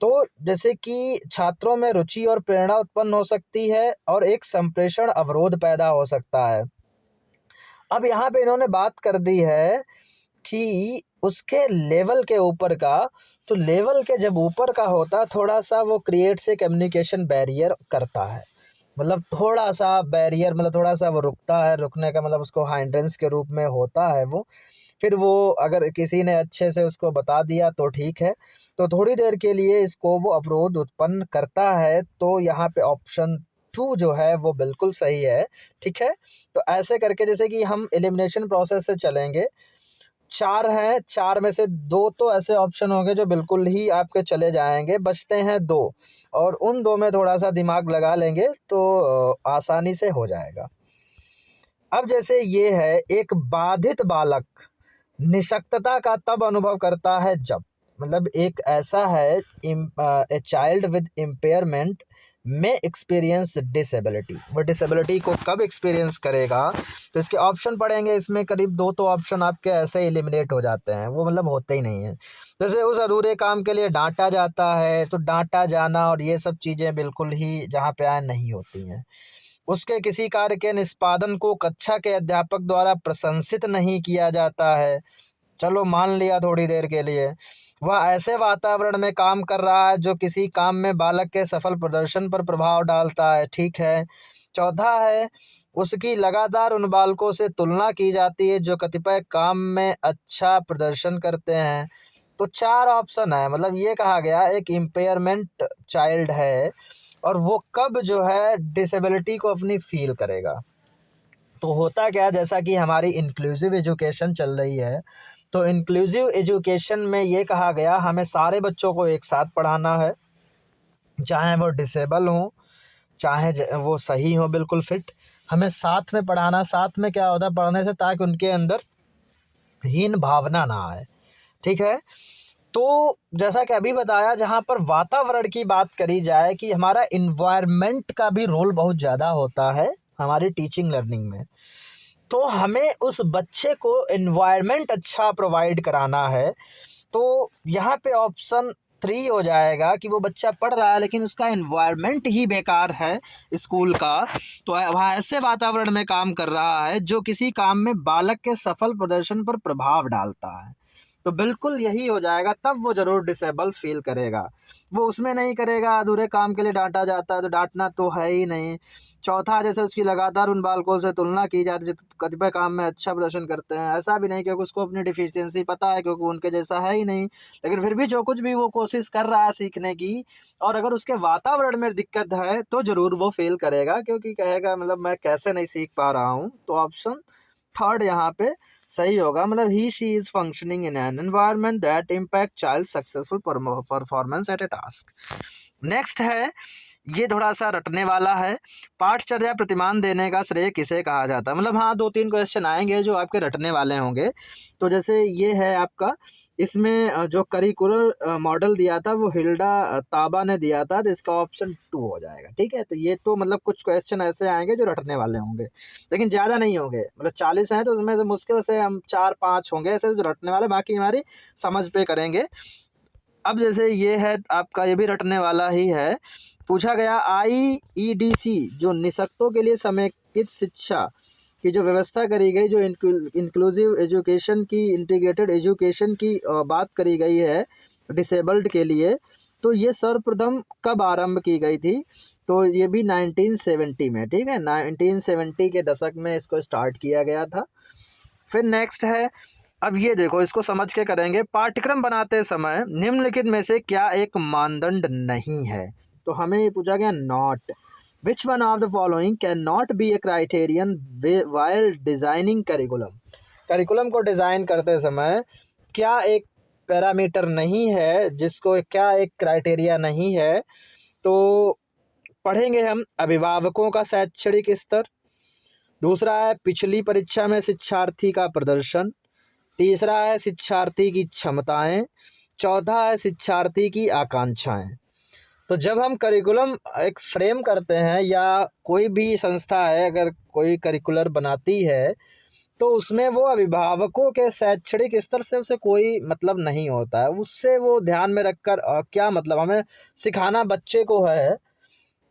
[SPEAKER 1] तो जैसे कि छात्रों में रुचि और प्रेरणा उत्पन्न हो सकती है और एक संप्रेषण अवरोध पैदा हो सकता है। अब यहाँ पे इन्होंने बात कर दी है कि उसके लेवल के ऊपर का, तो लेवल के जब ऊपर का होता है थोड़ा सा वो क्रिएट से कम्युनिकेशन बैरियर करता है, मतलब थोड़ा सा बैरियर, मतलब थोड़ा सा वो रुकता है, रुकने का मतलब उसको हाइंड्रेंस के रूप में होता है वो। फिर वो अगर किसी ने अच्छे से उसको बता दिया तो ठीक है, तो थोड़ी देर के लिए इसको वो अवरोध उत्पन्न करता है। तो यहाँ पे ऑप्शन 2 जो है वो बिल्कुल सही है, ठीक है। तो ऐसे करके जैसे कि हम एलिमिनेशन प्रोसेस से चलेंगे, 4 हैं, 4 में से 2 तो ऐसे ऑप्शन होंगे जो बिल्कुल ही आपके चले जाएँगे, बचते हैं 2, और उन 2 में थोड़ा-सा दिमाग लगा लेंगे तो आसानी से हो जाएगा। अब जैसे ये है, एक बाधित बालक निःशक्तता का तब अनुभव करता है जब, मतलब एक ऐसा है, ए चाइल्ड विद इम्पेयरमेंट में एक्सपीरियंस डिसेबिलिटी, वो डिसेबिलिटी को कब एक्सपीरियंस करेगा। तो इसके ऑप्शन पढ़ेंगे, इसमें करीब 2 तो ऑप्शन आपके ऐसे एलिमिनेट हो जाते हैं, वो मतलब होते ही नहीं है। जैसे उस अधूरे काम के लिए डांटा जाता है, तो डांटा जाना और ये सब चीज़ें बिल्कुल ही जहाँ पे आए नहीं होती हैं। उसके किसी कार्य के निष्पादन को कक्षा के अध्यापक द्वारा प्रशंसित नहीं किया जाता है, चलो मान लिया थोड़ी देर के लिए। वह ऐसे वातावरण में काम कर रहा है जो किसी काम में बालक के सफल प्रदर्शन पर प्रभाव डालता है, ठीक है। चौथा है, उसकी लगातार उन बालकों से तुलना की जाती है जो कतिपय काम में अच्छा प्रदर्शन करते हैं। तो 4 ऑप्शन है, मतलब ये कहा गया एक इम्पेयरमेंट चाइल्ड है और वो कब जो है डिसेबिलिटी को अपनी फ़ील करेगा। तो होता क्या है, जैसा कि हमारी इंक्लूसिव एजुकेशन चल रही है, तो इंक्लूसिव एजुकेशन में ये कहा गया हमें सारे बच्चों को एक साथ पढ़ाना है, चाहे वो डिसेबल हों, चाहे वो सही हो बिल्कुल फिट, हमें साथ में पढ़ाना। साथ में क्या होता है पढ़ने से, ताकि उनके अंदर हीन भावना ना आए, ठीक है। तो जैसा कि अभी बताया, जहाँ पर वातावरण की बात करी जाए कि हमारा इन्वायरमेंट का भी रोल बहुत ज़्यादा होता है हमारी टीचिंग लर्निंग में। तो हमें उस बच्चे को एनवायरनमेंट अच्छा प्रोवाइड कराना है। तो यहाँ पे ऑप्शन 3 हो जाएगा कि वो बच्चा पढ़ रहा है लेकिन उसका एनवायरनमेंट ही बेकार है स्कूल का, तो वह ऐसे वातावरण में काम कर रहा है जो किसी काम में बालक के सफल प्रदर्शन पर प्रभाव डालता है। तो बिल्कुल यही हो जाएगा, तब वो ज़रूर डिसेबल फ़ील करेगा। वो उसमें नहीं करेगा, अधूरे काम के लिए डाँटा जाता है तो डाँटना तो है ही नहीं। चौथा, जैसे उसकी लगातार उन बालकों से तुलना की जाती है जो कतिपय काम में अच्छा प्रदर्शन करते हैं। ऐसा भी नहीं क्योंकि उसको अपनी डिफ़िशियंसी पता है, क्योंकि उनके जैसा है ही नहीं। लेकिन फिर भी जो कुछ भी वो कोशिश कर रहा है सीखने की, और अगर उसके वातावरण में दिक्कत है तो ज़रूर वो फ़ेल करेगा, क्योंकि कहेगा मतलब मैं कैसे नहीं सीख पा रहा हूँ। तो ऑप्शन 3 यहाँ पे सही होगा, मतलब he she is functioning in an environment that impact child successful performance at a task. Next है, ये थोड़ा-सा रटने वाला है। पाठचर्या प्रतिमान देने का श्रेय किसे कहा जाता है? मतलब हाँ, 2-3 क्वेश्चन आएँगे जो आपके रटने वाले होंगे। तो जैसे ये है आपका, इसमें जो करिकुलर मॉडल दिया था वो हिल्डा ताबा ने दिया था, तो इसका ऑप्शन 2 हो जाएगा, ठीक है? तो ये तो मतलब कुछ क्वेश्चन ऐसे आएँगे जो रटने वाले होंगे, लेकिन ज़्यादा नहीं होंगे। मतलब 40 हैं तो उसमें से मुश्किल से हम 4-5 होंगे ऐसे जो रटने वाले, बाकी हमारी समझ पे करेंगे। अब जैसे ये है आपका, ये भी रटने वाला ही है। पूछा गया, आईईडीसी जो निःशक्तों के लिए समेकित शिक्षा की जो व्यवस्था करी गई, जो इंक्लूसिव एजुकेशन की, इंटीग्रेटेड एजुकेशन की बात करी गई है डिसेबल्ड के लिए, तो ये सर्वप्रथम कब आरंभ की गई थी? तो ये भी 1970 में, ठीक है, 1970 के दशक में इसको स्टार्ट किया गया था। फिर नेक्स्ट है, अब ये देखो, इसको समझ के करेंगे। पाठ्यक्रम बनाते समय निम्नलिखित में से क्या एक मानदंड नहीं है? तो हमें ये पूछा गया, not which one of the following can not be A criterion while designing curriculum. Curriculum को डिज़ाइन करते समय क्या एक पैरामीटर नहीं है, जिसको क्या एक क्राइटेरिया नहीं है? तो पढ़ेंगे हम, अभिभावकों का शैक्षणिक स्तर, दूसरा है पिछली परीक्षा में शिक्षार्थी का प्रदर्शन, तीसरा है शिक्षार्थी की क्षमताएं, चौथा है शिक्षार्थी की आकांक्षाएं। तो जब हम करिकुलम एक फ्रेम करते हैं, या कोई भी संस्था है अगर कोई करिकुलर बनाती है, तो उसमें वो अभिभावकों के शैक्षणिक स्तर से उसे कोई मतलब नहीं होता है। उससे वो ध्यान में रखकर क्या मतलब हमें सिखाना बच्चे को है,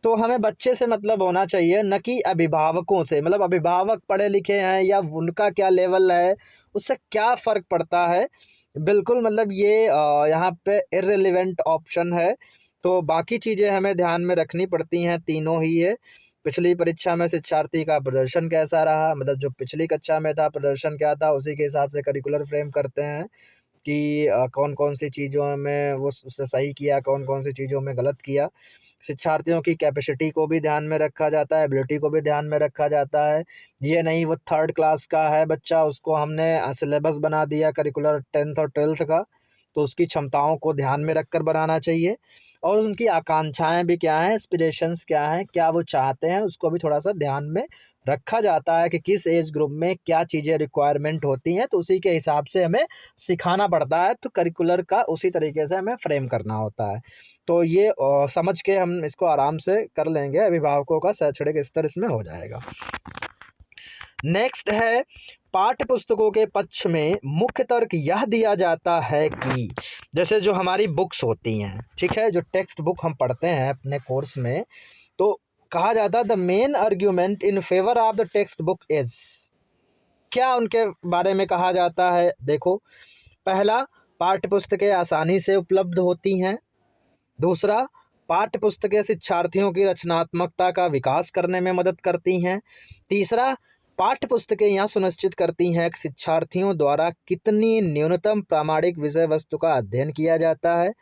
[SPEAKER 1] तो हमें बच्चे से मतलब होना चाहिए, न कि अभिभावकों से। मतलब अभिभावक पढ़े लिखे हैं या उनका क्या लेवल है, उससे क्या फ़र्क पड़ता है। बिल्कुल, मतलब ये यहाँ पे इर्रेलेवेंट ऑप्शन है, तो बाकी चीज़ें हमें ध्यान में रखनी पड़ती हैं, तीनों ही है। पिछली परीक्षा में शिक्षार्थी का प्रदर्शन कैसा रहा, मतलब जो पिछली कक्षा में था प्रदर्शन क्या था, उसी के हिसाब से करिकुलर फ्रेम करते हैं कि कौन-कौन सी चीज़ों में वो उसने सही किया, कौन-कौन सी चीज़ों में गलत किया। शिक्षार्थियों की कैपेसिटी को भी ध्यान में रखा जाता है, एबिलिटी को भी ध्यान में रखा जाता है। ये नहीं वो 3rd क्लास का है बच्चा, उसको हमने सिलेबस बना दिया करिकुलर 10th और 12th का, तो उसकी क्षमताओं को ध्यान में रखकर बनाना चाहिए और उनकी आकांक्षाएँ भी क्या हैं, एस्पिरेशंस क्या हैं, क्या वो चाहते हैं, उसको भी थोड़ा-सा ध्यान में रखा जाता है कि किस एज ग्रुप में क्या चीज़ें रिक्वायरमेंट होती हैं, तो उसी के हिसाब से हमें सिखाना पड़ता है, तो करिकुलर का उसी तरीके से हमें फ्रेम करना होता है। तो ये समझ के हम इसको आराम से कर लेंगे, अभिभावकों का शैक्षणिक स्तर इसमें हो जाएगा। नेक्स्ट है, पाठ्य पुस्तकों के पक्ष में मुख्य तर्क यह दिया जाता है कि जैसे जो हमारी बुक्स होती हैं, ठीक है, जो टेक्स्ट बुक हम पढ़ते हैं अपने कोर्स में, तो कहा जाता है the main argument in favour of the text book is, क्या उनके बारे में कहा जाता है। देखो, पहला, पाठ्य पुस्तकें आसानी से उपलब्ध होती हैं। दूसरा, पाठ्य पुस्तकें शिक्षार्थियों की रचनात्मकता का विकास करने में मदद करती हैं। तीसरा, पाठ्य पुस्तकें यह सुनिश्चित करती हैं कि शिक्षार्थियों द्वारा कितनी न्यूनतम प्रामाणिक विषय वस्तु का अध्ययन किया जाता है।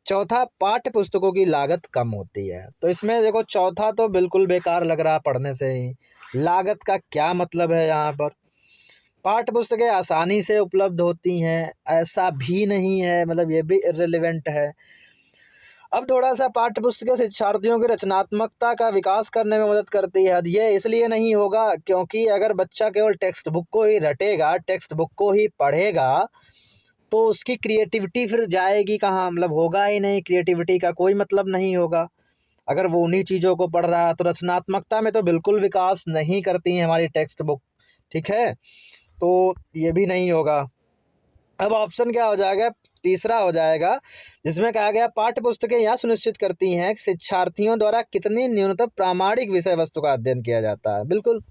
[SPEAKER 1] चौथा, पाठ्य पुस्तकों की लागत कम होती है। तो इसमें देखो, चौथा तो बिल्कुल बेकार लग रहा है पढ़ने से ही। लागत का क्या मतलब है यहाँ पर? पाठ्य पुस्तकें आसानी से उपलब्ध होती हैं, ऐसा भी नहीं है, मतलब ये भी इर्रेलेवेंट है। अब थोड़ा-सा पाठ्य पुस्तकें शिक्षार्थियों की रचनात्मकता का विकास करने में मदद करती है। ये इसलिए नहीं होगा क्योंकि अगर बच्चा केवल टेक्स्ट बुक को ही रटेगा, टेक्स्ट बुक को ही पढ़ेगा, तो उसकी क्रिएटिविटी फिर जाएगी कहाँ? मतलब होगा ही नहीं, क्रिएटिविटी का कोई मतलब नहीं होगा। अगर वो उन्हीं चीज़ों को पढ़ रहा है, तो रचनात्मकता में तो बिल्कुल विकास नहीं करती हैं हमारी टेक्स्ट बुक, ठीक है? तो ये भी नहीं होगा। अब ऑप्शन क्या हो जाएगा? तीसरा हो जाएगा, जिसमें कहा गया पाठ्य पुस्तकें यह सुनिश्चित करती हैं कि शिक्षार्थियों द्वारा कितनी न्यूनतम प्रामाणिक विषय वस्तु का अध्ययन किया जाता है। बिल्कुल,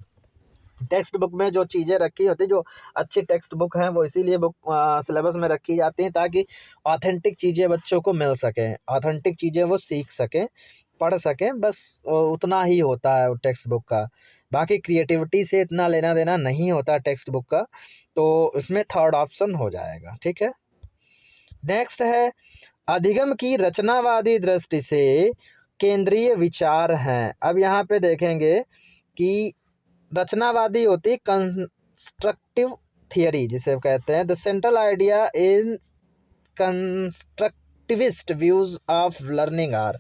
[SPEAKER 1] टेक्स्ट बुक में जो चीज़ें रखी होती, जो अच्छी टेक्स्ट बुक हैं, वो इसीलिए बुक सिलेबस में रखी जाती हैं ताकि ऑथेंटिक चीज़ें बच्चों को मिल सकें, ऑथेंटिक चीज़ें वो सीख सकें, पढ़ सकें, बस उतना ही होता है वो टेक्स्ट बुक का। बाकी क्रिएटिविटी से इतना लेना देना नहीं होता टेक्स्ट बुक का, तो इसमें थर्ड ऑप्शन हो जाएगा, ठीक है। नेक्स्ट है, अधिगम की रचनावादी दृष्टि से केंद्रीय विचार हैं। अब यहाँ पे देखेंगे कि रचनावादी होती है कंस्ट्रक्टिव थियरी, जिसे कहते हैं the central idea in constructivist views of learning are,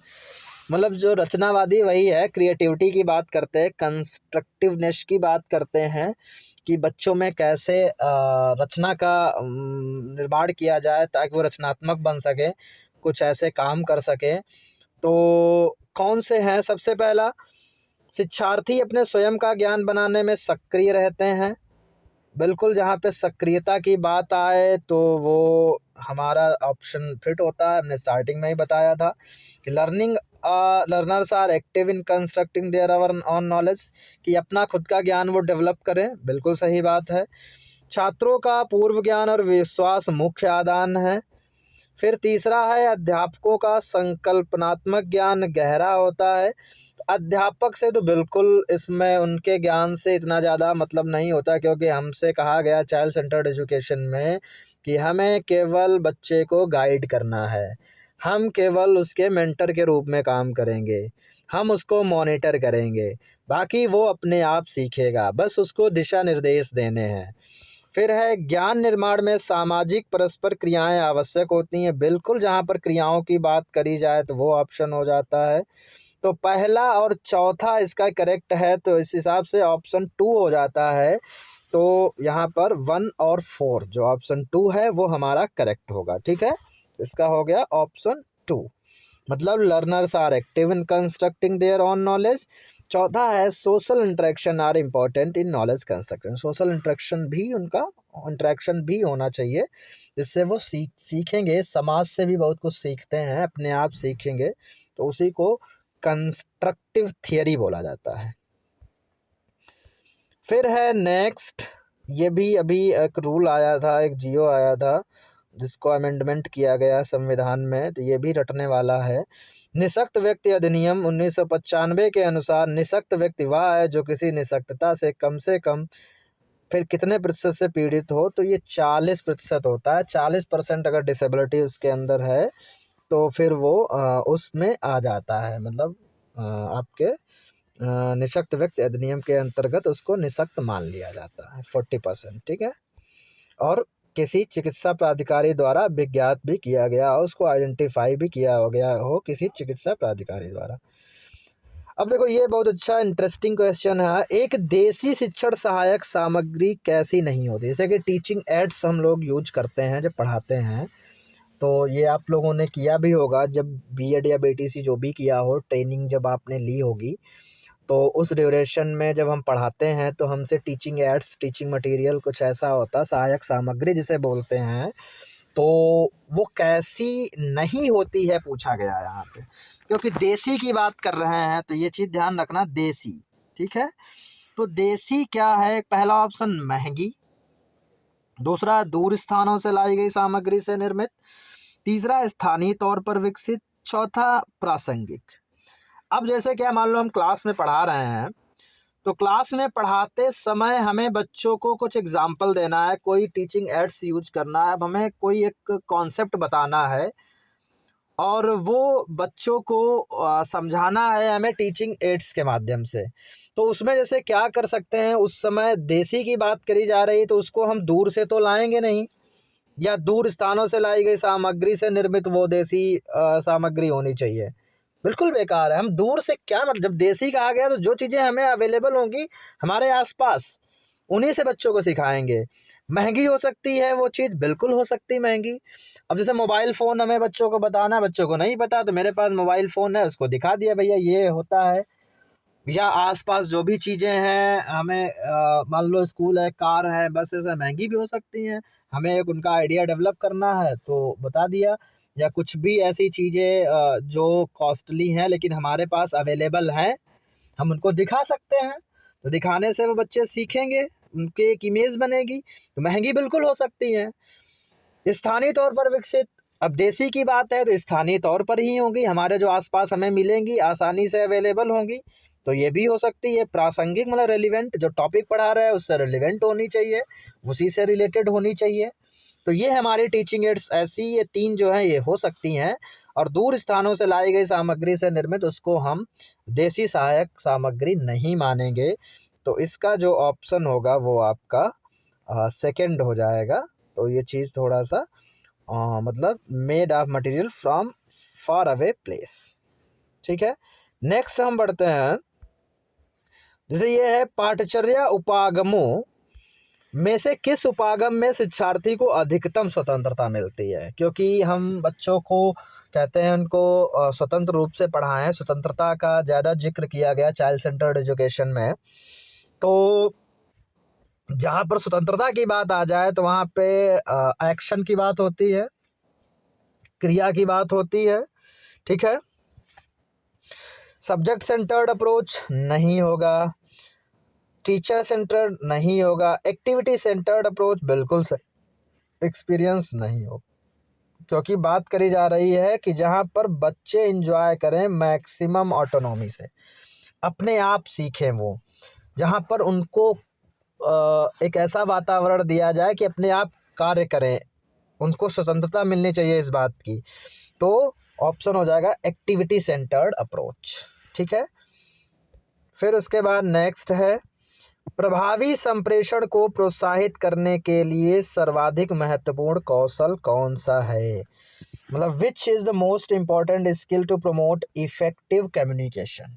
[SPEAKER 1] मतलब जो रचनावादी वही है, क्रिएटिविटी की बात करते हैं, कंस्ट्रक्टिवनेस की बात करते हैं कि बच्चों में कैसे रचना का निर्माण किया जाए ताकि वो रचनात्मक बन सके, कुछ ऐसे काम कर सके। तो कौन से हैं? सबसे पहला, शिक्षार्थी अपने स्वयं का ज्ञान बनाने में सक्रिय रहते हैं। बिल्कुल, जहाँ पे सक्रियता की बात आए तो वो हमारा ऑप्शन फिट होता है, हमने स्टार्टिंग में ही बताया था कि learners are active in constructing their our own knowledge, कि अपना खुद का ज्ञान वो डेवलप करें, बिल्कुल सही बात है। छात्रों का पूर्व ज्ञान और विश्वास मुख्य आदान है। फिर तीसरा है, अध्यापकों का संकल्पनात्मक ज्ञान गहरा होता है। अध्यापक से तो बिल्कुल इसमें उनके ज्ञान से इतना ज़्यादा मतलब नहीं होता, क्योंकि हमसे कहा गया चाइल्ड सेंटर्ड एजुकेशन में कि हमें केवल बच्चे को गाइड करना है, हम केवल उसके मेंटर के रूप में काम करेंगे, हम उसको मॉनिटर करेंगे, बाकी वो अपने आप सीखेगा, बस उसको दिशा निर्देश देने हैं। फिर है, ज्ञान निर्माण में सामाजिक परस्पर क्रियाएं आवश्यक होती हैं। बिल्कुल, जहाँ पर क्रियाओं की बात करी जाए तो वो ऑप्शन हो जाता है। तो पहला और चौथा इसका करेक्ट है, तो इस हिसाब से ऑप्शन 2 हो जाता है। तो यहाँ पर 1 और 4 जो ऑप्शन 2 है वो हमारा करेक्ट होगा, ठीक है। इसका हो गया ऑप्शन 2, मतलब learners are active in constructing their own knowledge. चौथा है, social interaction are important in knowledge construction, social interaction भी होना चाहिए, जिससे वो सीखेंगे, समाज से भी बहुत कुछ सीखते हैं, अपने आप सीखेंगे, तो उसी को कंस्ट्रक्टिव थियरी बोला जाता है। फिर है नेक्स्ट, ये भी अभी एक रूल आया था, एक जियो आया था जिसको अमेंडमेंट किया गया संविधान में, तो ये भी रटने वाला है। निःशक्त व्यक्ति अधिनियम 1995 के अनुसार निःशक्त व्यक्ति वह है जो किसी निःशक्तता से कम फिर कितने प्रतिशत से पीड़ित हो, तो ये 40% होता है। 40% अगर डिसेबिलिटी उसके अंदर है तो फिर वो उसमें आ जाता है, मतलब आपके निःशक्त व्यक्ति अधिनियम के अंतर्गत उसको निःशक्त मान लिया जाता है 40%, ठीक है। और किसी चिकित्सा प्राधिकारी द्वारा विज्ञात भी किया गया हो, उसको आइडेंटिफाई भी किया हो गया हो किसी चिकित्सा प्राधिकारी द्वारा। अब देखो ये बहुत अच्छा इंटरेस्टिंग क्वेश्चन है। एक देसी शिक्षण सहायक सामग्री कैसी नहीं होती? जैसे कि टीचिंग एड्स हम लोग यूज करते हैं जब पढ़ाते हैं, तो ये आप लोगों ने किया भी होगा जब बीएड या बीटीसी जो भी किया हो, ट्रेनिंग जब आपने ली होगी, तो उस ड्यूरेशन में जब हम पढ़ाते हैं तो हमसे टीचिंग एड्स, टीचिंग मटेरियल कुछ ऐसा होता है, सहायक सामग्री जिसे बोलते हैं, तो वो कैसी नहीं होती है पूछा गया है यहाँ पे। क्योंकि देसी की बात कर रहे हैं तो ये चीज़ ध्यान रखना, देसी, ठीक है। तो देसी क्या है? पहला ऑप्शन महंगी, दूसरा दूर स्थानों से लाई गई सामग्री से निर्मित, तीसरा स्थानीय तौर पर विकसित, चौथा प्रासंगिक। अब जैसे क्या, मान लो हम क्लास में पढ़ा रहे हैं, तो क्लास में पढ़ाते समय हमें बच्चों को कुछ एग्जाम्पल देना है, कोई टीचिंग एड्स यूज करना है, अब हमें कोई एक कॉन्सेप्ट बताना है और वो बच्चों को समझाना है हमें टीचिंग एड्स के माध्यम से। तो उसमें जैसे क्या कर सकते हैं, उस समय देसी की बात करी जा रही तो उसको हम दूर से तो लाएंगे नहीं, या दूर स्थानों से लाई गई सामग्री से निर्मित वो देसी सामग्री होनी चाहिए, बिल्कुल बेकार है। हम दूर से क्या मतलब, जब देसी कहा गया तो जो चीज़ें हमें अवेलेबल होंगी हमारे आसपास उन्हीं से बच्चों को सिखाएंगे। महंगी हो सकती है वो चीज़, बिल्कुल हो सकती है महंगी। अब जैसे मोबाइल फ़ोन हमें बच्चों को बताना, बच्चों को नहीं पता, तो मेरे पास मोबाइल फ़ोन है, उसको दिखा दिया भैया ये होता है। या आसपास जो भी चीज़ें हैं हमें मान लो स्कूल है, कार है, बसेस है, महंगी भी हो सकती हैं, हमें एक उनका आइडिया डेवलप करना है तो बता दिया। या कुछ भी ऐसी चीज़ें जो कॉस्टली हैं लेकिन हमारे पास अवेलेबल हैं, हम उनको दिखा सकते हैं, तो दिखाने से वो बच्चे सीखेंगे, उनकी एक इमेज बनेगी। तो महंगी बिल्कुल हो सकती है। स्थानीय तौर पर विकसित, अब देसी की बात है तो स्थानीय तौर पर ही होंगी, हमारे जो आसपास हमें मिलेंगी, आसानी से अवेलेबल होंगी, तो ये भी हो सकती है। प्रासंगिक मतलब रेलिवेंट, जो टॉपिक पढ़ा रहा है उससे रेलिवेंट होनी चाहिए, उसी से रिलेटेड होनी चाहिए। तो ये हमारी टीचिंग एड्स ऐसी, ये तीन जो है ये हो सकती हैं। और दूर स्थानों से लाई गई सामग्री से निर्मित उसको हम देसी सहायक सामग्री नहीं मानेंगे। तो इसका जो ऑप्शन होगा वो आपका सेकंड हो जाएगा। तो ये चीज़ थोड़ा सा मतलब made of material from far away place, ठीक है। नेक्स्ट हम बढ़ते हैं, जैसे ये है पाठचर्या उपागमों में से किस उपागम में शिक्षार्थी को अधिकतम स्वतंत्रता मिलती है? क्योंकि हम बच्चों को कहते हैं उनको स्वतंत्र रूप से पढ़ाएं, स्वतंत्रता का ज़्यादा जिक्र किया गया चाइल्ड सेंटर्ड एजुकेशन में। तो जहाँ पर स्वतंत्रता की बात आ जाए तो वहाँ पे एक्शन की बात होती है, क्रिया की बात होती है, ठीक है। सब्जेक्ट सेंटर्ड अप्रोच नहीं होगा, टीचर सेंटर्ड नहीं होगा, एक्टिविटी सेंटर्ड अप्रोच बिल्कुल एक्सपीरियंस नहीं हो, क्योंकि बात करी जा रही है कि जहाँ पर बच्चे एंजॉय करें मैक्सिमम ऑटोनॉमी से, अपने आप सीखें, वो जहाँ पर उनको एक ऐसा वातावरण दिया जाए कि अपने आप कार्य करें, उनको स्वतंत्रता मिलनी चाहिए इस बात की। तो ऑप्शन हो जाएगा एक्टिविटी सेंटर्ड अप्रोच, ठीक है। फिर उसके बाद नेक्स्ट है, प्रभावी संप्रेषण को प्रोत्साहित करने के लिए सर्वाधिक महत्वपूर्ण कौशल कौन सा है? मतलब which is the most important skill to promote effective communication.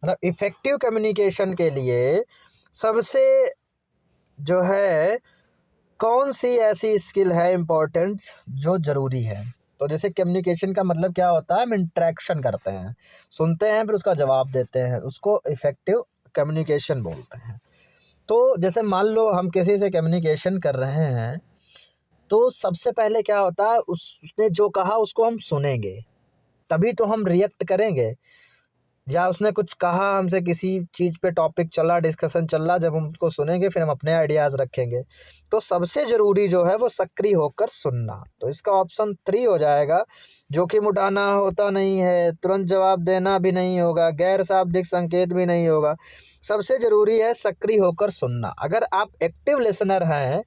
[SPEAKER 1] मतलब इफेक्टिव कम्युनिकेशन के लिए सबसे जो है कौन सी ऐसी स्किल है इम्पोर्टेंट जो ज़रूरी है? तो जैसे कम्युनिकेशन का मतलब क्या होता है, हम इंटरेक्शन करते हैं, सुनते हैं फिर उसका जवाब देते हैं, उसको इफ़ेक्टिव कम्युनिकेशन बोलते हैं। तो जैसे मान लो हम किसी से कम्युनिकेशन कर रहे हैं, तो सबसे पहले क्या होता है, उसने जो कहा उसको हम सुनेंगे, तभी तो हम रिएक्ट करेंगे। या उसने कुछ कहा हमसे, किसी चीज़ पे टॉपिक चला, डिस्कशन चल रहा, जब हम उसको सुनेंगे फिर हम अपने आइडियाज़ रखेंगे। तो सबसे ज़रूरी जो है वो सक्रिय होकर सुनना। तो इसका ऑप्शन 3 हो जाएगा। जोखिम उठाना होता नहीं है, तुरंत जवाब देना भी नहीं होगा, गैर शाब्दिक संकेत भी नहीं होगा। सबसे ज़रूरी है सक्रिय होकर सुनना। अगर आप एक्टिव लिसनर हैं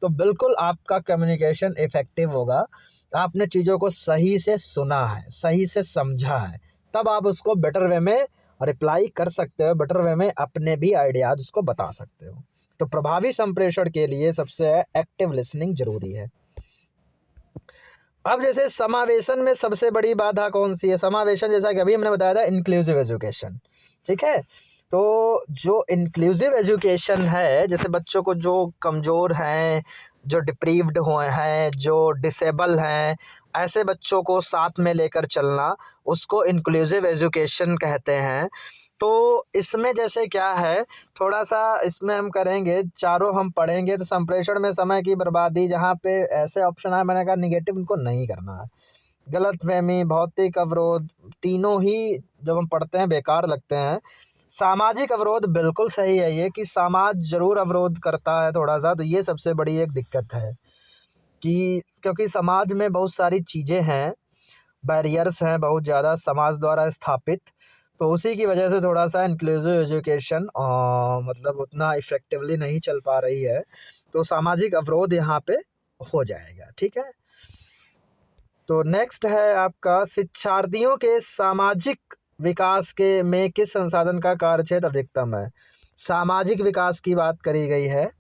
[SPEAKER 1] तो बिल्कुल आपका कम्युनिकेशन इफ़ेक्टिव होगा। आपने चीज़ों को सही से सुना है, सही से समझा है, तब आप उसको बेटर वे में रिप्लाई कर सकते हो, बेटर वे में अपने भी आइडियाज़ उसको बता सकते हो। तो प्रभावी संप्रेषण के लिए सबसे एक्टिव लिसनिंग ज़रूरी है। अब जैसे समावेशन में सबसे बड़ी बाधा कौन सी है? समावेशन जैसा कि अभी हमने बताया था, इंक्लूसिव एजुकेशन, ठीक है? तो जो इंक्लूसिव एजुकेशन है, जैसे बच्चों को जो कमज़ोर हैं, जो डिप्रीव्ड हुए हैं, जो डिसेबल हैं, ऐसे बच्चों को साथ में लेकर चलना, उसको इंक्लूसिव एजुकेशन कहते हैं। तो इसमें जैसे क्या है, थोड़ा-सा इसमें हम करेंगे, चारों हम पढ़ेंगे तो संप्रेषण में समय की बर्बादी, जहाँ पे ऐसे ऑप्शन आए, मैंने कहा नेगेटिव इनको नहीं करना है। गलतफ़हमी, भौतिक अवरोध, तीनों ही जब हम पढ़ते हैं बेकार लगते हैं। सामाजिक अवरोध बिल्कुल सही है ये, कि समाज ज़रूर अवरोध करता है थोड़ा-सा, तो ये सबसे बड़ी एक दिक्कत है कि क्योंकि समाज में बहुत सारी चीज़ें हैं, बैरियर्स हैं बहुत ज़्यादा समाज द्वारा स्थापित, तो उसी की वजह से थोड़ा-सा इंक्लूसिव एजुकेशन मतलब उतना इफ़ेक्टिवली नहीं चल पा रही है। तो सामाजिक अवरोध यहाँ पे हो जाएगा, ठीक है? तो नेक्स्ट है आपका, शिक्षार्थियों के सामाजिक विकास के में किस संसाधन का कार्यक्षेत्र अधिकतम है? सामाजिक विकास की बात करी गई है,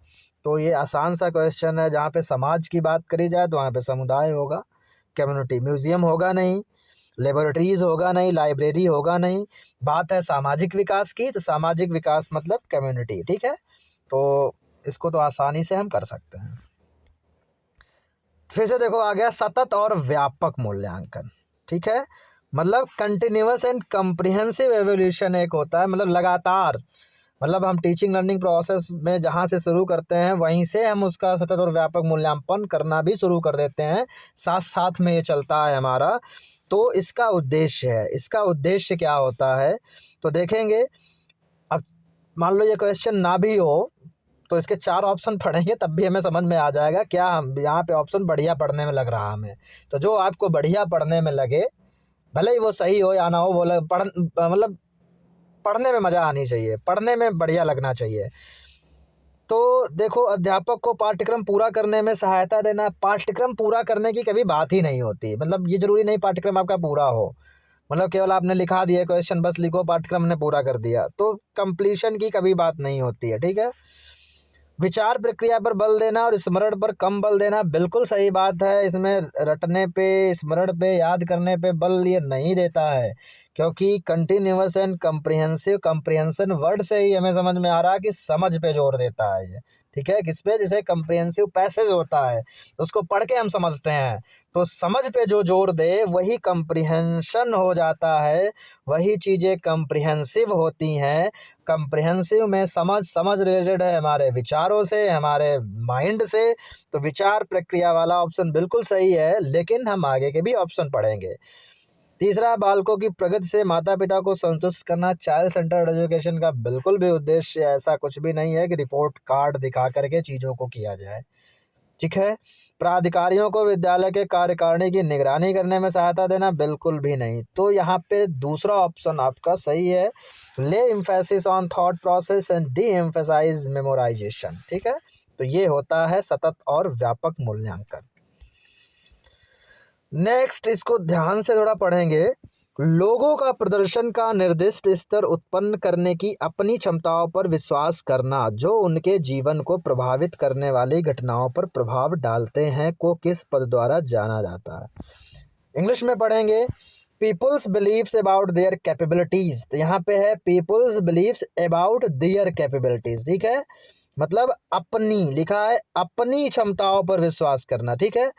[SPEAKER 1] तो ये आसान सा क्वेश्चन है। जहाँ पे समाज की बात करी जाए तो वहाँ पे समुदाय होगा, कम्युनिटी। म्यूज़ियम होगा नहीं, लेबोरेटरीज़ होगा नहीं, लाइब्रेरी होगा नहीं। बात है सामाजिक विकास की, तो सामाजिक विकास मतलब कम्युनिटी, ठीक है? तो इसको तो आसानी से हम कर सकते हैं। फिर से देखो आ गया सतत और व्यापक मूल्यांकन, ठीक है? मतलब कंटिन्यूअस एंड कम्प्रिहेंसिव एवोल्यूशन एक होता है, मतलब लगातार, मतलब हम टीचिंग लर्निंग प्रोसेस में जहाँ से शुरू करते हैं वहीं से हम उसका सतत और व्यापक मूल्यांकन करना भी शुरू कर देते हैं, साथ साथ में ये चलता है हमारा। तो इसका उद्देश्य है, इसका उद्देश्य क्या होता है तो देखेंगे। अब मान लो ये क्वेश्चन ना भी हो तो इसके 4 ऑप्शन पढ़ेंगे तब भी हमें समझ में आ जाएगा क्या हम यहाँ पे ऑप्शन बढ़िया पढ़ने में लग रहा हमें। तो जो आपको बढ़िया पढ़ने में लगे, भले ही वो सही हो या ना हो, वो मतलब पढ़ने में मज़ा आनी चाहिए, पढ़ने में बढ़िया लगना चाहिए। तो देखो, अध्यापक को पाठ्यक्रम पूरा करने में सहायता देना, पाठ्यक्रम पूरा करने की कभी बात ही नहीं होती। मतलब ये ज़रूरी नहीं पाठ्यक्रम आपका पूरा हो, मतलब केवल आपने लिखा दिया क्वेश्चन, बस लिखो पाठ्यक्रम ने पूरा कर दिया, तो कंप्लीशन की कभी बात नहीं होती है, ठीक है? विचार प्रक्रिया पर बल देना और स्मरण पर कम बल देना, बिल्कुल सही बात है। इसमें रटने पे, स्मरण पे, याद करने पे बल ये नहीं देता है, क्योंकि कंटिन्यूअस एंड कम्प्रिहेंसिव, कम्प्रिहेंशन वर्ड से ही हमें समझ में आ रहा है कि समझ पे जोर देता है ये, ठीक है? किस पे? जैसे कम्प्रिहेंसिव पैसेज होता है, उसको पढ़ के हम समझते हैं, तो समझ पे जो जोर दे वही कम्प्रिहेंशन हो जाता है, वही चीज़ें कम्प्रिहेंसिव होती हैं। कम्प्रिहेंसिव में समझ रिलेटेड है हमारे विचारों से, हमारे माइंड से, तो विचार प्रक्रिया वाला ऑप्शन बिल्कुल सही है, लेकिन हम आगे के भी ऑप्शन पढ़ेंगे। तीसरा, बालकों की प्रगति से माता पिता को संतुष्ट करना, चाइल्ड सेंटर्ड एजुकेशन का बिल्कुल भी उद्देश्य ऐसा कुछ भी नहीं है कि रिपोर्ट कार्ड दिखा करके चीज़ों को किया जाए, ठीक है? प्राधिकारियों को विद्यालय के कार्यकारिणी की निगरानी करने में सहायता देना, बिल्कुल भी नहीं। तो यहाँ पे दूसरा ऑप्शन आपका सही है, lay emphasis on thought process and de emphasize memorization, ठीक है? तो ये होता है सतत और व्यापक मूल्यांकन। नेक्स्ट, इसको ध्यान से थोड़ा पढ़ेंगे। लोगों का प्रदर्शन का निर्दिष्ट स्तर उत्पन्न करने की अपनी क्षमताओं पर विश्वास करना, जो उनके जीवन को प्रभावित करने वाली घटनाओं पर प्रभाव डालते हैं, को किस पद द्वारा जाना जाता है? इंग्लिश में पढ़ेंगे, peoples believes about their capabilities. तो यहाँ पे है peoples believes about their capabilities, ठीक है? मतलब अपनी, लिखा है अपनी क्षमताओं पर विश्वास करना, ठीक है?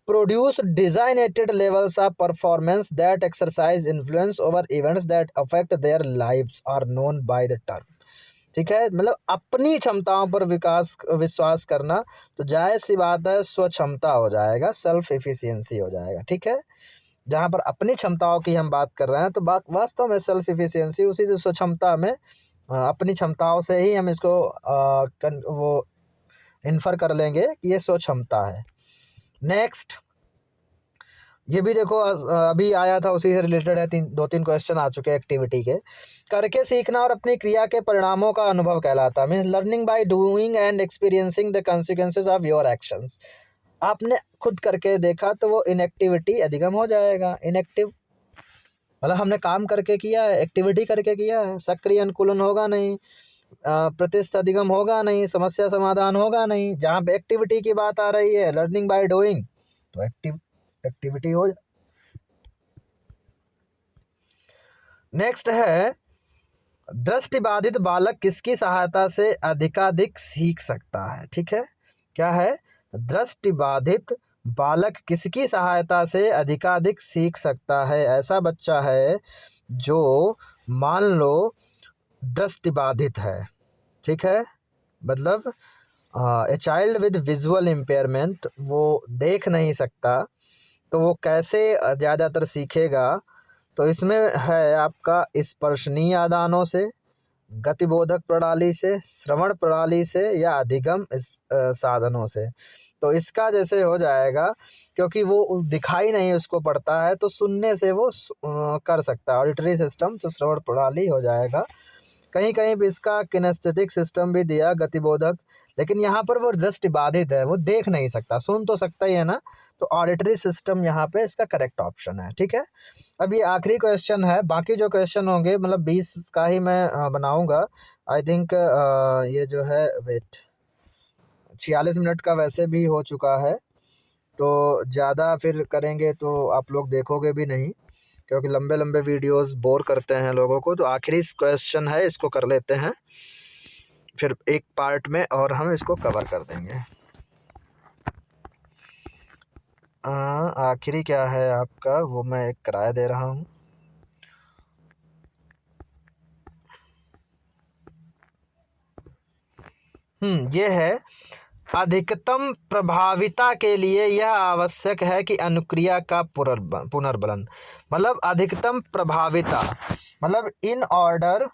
[SPEAKER 1] Produce designated levels of performance that exercise influence over events that affect their lives are known by the term, ठीक है? मतलब अपनी क्षमताओं पर विश्वास करना, तो जायज़ सी बात है स्वक्षमता हो जाएगा, सेल्फ एफिशिएंसी हो जाएगा, ठीक है? जहाँ पर अपनी क्षमताओं की हम बात कर रहे हैं, तो वास्तव में सेल्फ इफिशियंसी उसी से स्वक्षमता में अपनी क्षमताओं से ही हम इसको वो इन्फर कर लेंगे कि ये स्वक्षमता है। नेक्स्ट, ये भी देखो अभी आया था, उसी से रिलेटेड है, 2-3 क्वेश्चन आ चुके हैं एक्टिविटी के। करके सीखना और अपनी क्रिया के परिणामों का अनुभव कहलाता है। Means learning by doing and experiencing the consequences of your actions. आपने खुद करके देखा तो वो इनएक्टिविटी अधिगम हो जाएगा। इनएक्टिव मतलब हमने काम करके किया है, एक्टिविटी करके किया है, सक्रिय अनुकूलन होगा नहीं, प्रतिस्थ अधिगम होगा नहीं, समस्या समाधान होगा नहीं। जहाँ पे एक्टिविटी की बात आ रही है, लर्निंग बाय डूइंग, तो एक्टिविटी हो। नेक्स्ट है, दृष्टिबाधित बालक किसकी सहायता से अधिकाधिक सीख सकता है। ठीक है, क्या है? दृष्टिबाधित बालक किसकी सहायता से अधिकाधिक सीख सकता है? ऐसा बच्चा है जो मान लो दृष्टिबाधित है। ठीक है, मतलब a child with visual impairment, वो देख नहीं सकता, तो वो कैसे ज़्यादातर सीखेगा? तो इसमें है आपका स्पर्शनीय आदानों से, गतिबोधक प्रणाली से, श्रवण प्रणाली से, या अधिगम साधनों से। तो इसका जैसे हो जाएगा, क्योंकि वो दिखाई नहीं उसको पड़ता है, तो सुनने से वो कर सकता है। ऑडिटरी सिस्टम तो श्रवण प्रणाली हो जाएगा। कहीं कहीं भी इसका किनेस्थेटिक सिस्टम भी दिया, गतिबोधक, लेकिन यहाँ पर वो दृष्टिबाधित है, वो देख नहीं सकता, सुन तो सकता ही है ना, तो ऑडिटरी सिस्टम यहाँ पे इसका करेक्ट ऑप्शन है। ठीक है, अब ये आखिरी क्वेश्चन है, बाकी जो क्वेश्चन होंगे मतलब 20 का ही मैं बनाऊंगा। आई थिंक ये जो है, वेट, 46 मिनट का वैसे भी हो चुका है, तो ज़्यादा फिर करेंगे तो आप लोग देखोगे भी नहीं, क्योंकि लंबे लंबे वीडियोस बोर करते हैं लोगों को। तो आखिरी क्वेश्चन है, इसको कर लेते हैं, फिर एक पार्ट में और हम इसको कवर कर देंगे। आखिरी क्या है आपका, वो मैं एक किराया दे रहा हूँ। ये है, अधिकतम प्रभाविता के लिए यह आवश्यक है कि अनुक्रिया का पुनर्बलन। मतलब अधिकतम प्रभाविता मतलब in order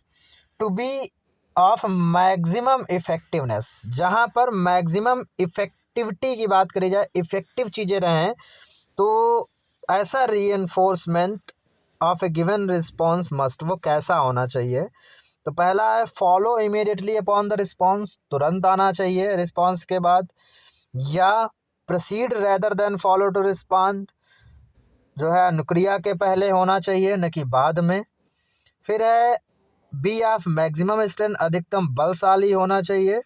[SPEAKER 1] to be of maximum effectiveness, जहाँ पर मैक्सिमम इफेक्टिविटी की बात करी जाए, इफेक्टिव चीज़ें रहें, तो ऐसा reinforcement of a given response must, वो कैसा होना चाहिए? तो पहला है, follow immediately upon the response, तुरंत आना चाहिए रिस्पॉन्स के बाद, या proceed rather than follow to respond, जो है अनुक्रिया के पहले होना चाहिए न कि बाद में। फिर है, बी ऑफ मैक्सिमम स्ट्रेंथ, अधिकतम बलशाली होना चाहिए।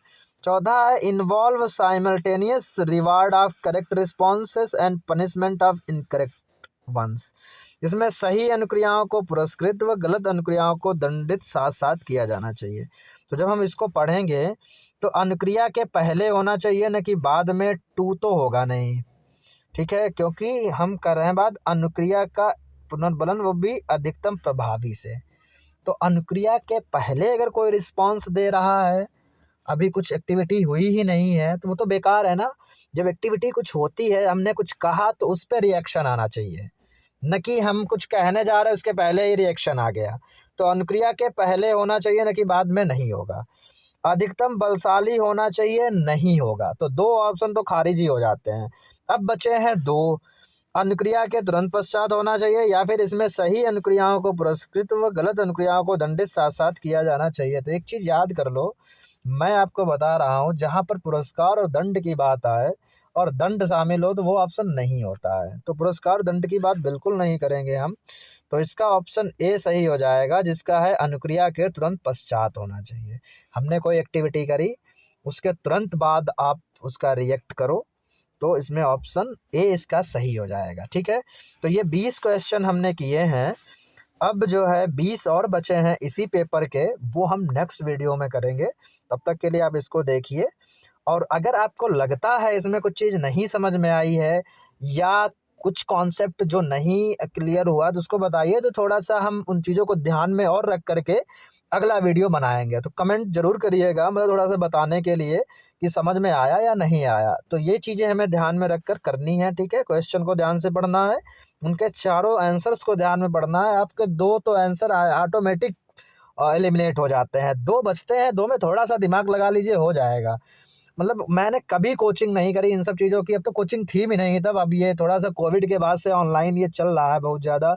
[SPEAKER 1] चौथा है, involve simultaneous reward of correct responses and punishment of incorrect ones. इसमें सही अनुक्रियाओं को पुरस्कृत व गलत अनुक्रियाओं को दंडित साथ साथ किया जाना चाहिए। तो जब हम इसको पढ़ेंगे तो अनुक्रिया के पहले होना चाहिए न कि बाद में, टू तो होगा नहीं। ठीक है, क्योंकि हम कर रहे हैं बात अनुक्रिया का पुनर्बलन, वो भी अधिकतम प्रभावी से। तो अनुक्रिया के पहले अगर कोई रिस्पॉन्स दे रहा है, अभी कुछ एक्टिविटी हुई ही नहीं है, तो वो तो बेकार है ना। जब एक्टिविटी कुछ होती है, हमने कुछ कहा, तो उस पर रिएक्शन आना चाहिए, न कि हम कुछ कहने जा रहे हैं उसके पहले ही रिएक्शन आ गया। तो अनुक्रिया के पहले होना चाहिए, न कि बाद में, नहीं होगा। अधिकतम बलशाली होना चाहिए, नहीं होगा। तो 2 ऑप्शन तो खारिज ही हो जाते हैं। अब बचे हैं 2, अनुक्रिया के तुरंत पश्चात होना चाहिए, या फिर इसमें सही अनुक्रियाओं को पुरस्कृत व गलत अनुक्रियाओं को दंडित साथ साथ किया जाना चाहिए। तो एक चीज़ याद कर लो, मैं आपको बता रहा हूँ, जहाँ पर पुरस्कार और दंड की बात आए और दंड शामिल हो, तो वो ऑप्शन नहीं होता है। तो पुरस्कार दंड की बात बिल्कुल नहीं करेंगे हम। तो इसका ऑप्शन ए सही हो जाएगा, जिसका है अनुक्रिया के तुरंत पश्चात होना चाहिए। हमने कोई एक्टिविटी करी, उसके तुरंत बाद आप उसका रिएक्ट करो, तो इसमें ऑप्शन ए इसका सही हो जाएगा। ठीक है, तो ये 20 क्वेश्चन हमने किए हैं। अब जो है 20 और बचे हैं इसी पेपर के, वो हम नेक्स्ट वीडियो में करेंगे। तब तक के लिए आप इसको देखिए, और अगर आपको लगता है इसमें कुछ चीज़ नहीं समझ में आई है, या कुछ कॉन्सेप्ट जो नहीं क्लियर हुआ, तो उसको बताइए, तो थोड़ा सा हम उन चीज़ों को ध्यान में और रख करके अगला वीडियो बनाएंगे। तो कमेंट ज़रूर करिएगा, मतलब थोड़ा सा बताने के लिए कि समझ में आया या नहीं आया। तो ये चीज़ें हमें ध्यान में रख कर करनी है। ठीक है, क्वेश्चन को ध्यान से पढ़ना है, उनके चारों आंसर्स को ध्यान में पढ़ना है। आपके 2 तो आंसर ऑटोमेटिक एलिमिनेट हो जाते हैं, 2 बचते हैं, 2 में थोड़ा-सा दिमाग लगा लीजिए, हो जाएगा। मतलब मैंने कभी कोचिंग नहीं करी इन सब चीज़ों की, अब तो कोचिंग थी भी नहीं तब, अब ये थोड़ा-सा कोविड के बाद से ऑनलाइन ये चल रहा है बहुत ज़्यादा।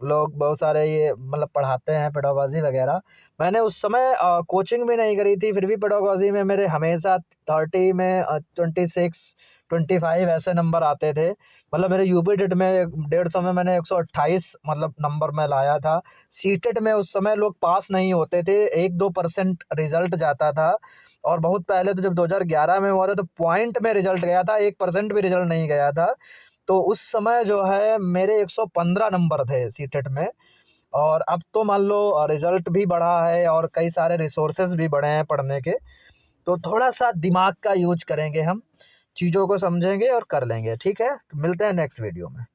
[SPEAKER 1] लोग बहुत सारे ये मतलब पढ़ाते हैं पेडागोजी वगैरह। मैंने उस समय कोचिंग भी नहीं करी थी, फिर भी पेडागोजी में मेरे हमेशा 30 में 26, 25 ऐसे नंबर आते थे। मतलब मेरे यूपी टेट में 150 में मैंने 128 मतलब नंबर मैं लाया था। सीटेट में उस समय लोग पास नहीं होते थे, 1-2% रिज़ल्ट जाता था। और बहुत पहले तो जब 2011 में हुआ था तो पॉइंट में रिज़ल्ट गया था, 1% भी रिज़ल्ट नहीं गया था। तो उस समय जो है मेरे 115 नंबर थे सीटेट में। और अब तो मान लो रिज़ल्ट भी बढ़ा है और कई सारे रिसोर्सेज़ भी बढ़े हैं पढ़ने के। तो थोड़ा-सा दिमाग का यूज़ करेंगे हम, चीज़ों को समझेंगे और कर लेंगे, ठीक है? तो मिलते हैं नेक्स्ट वीडियो में।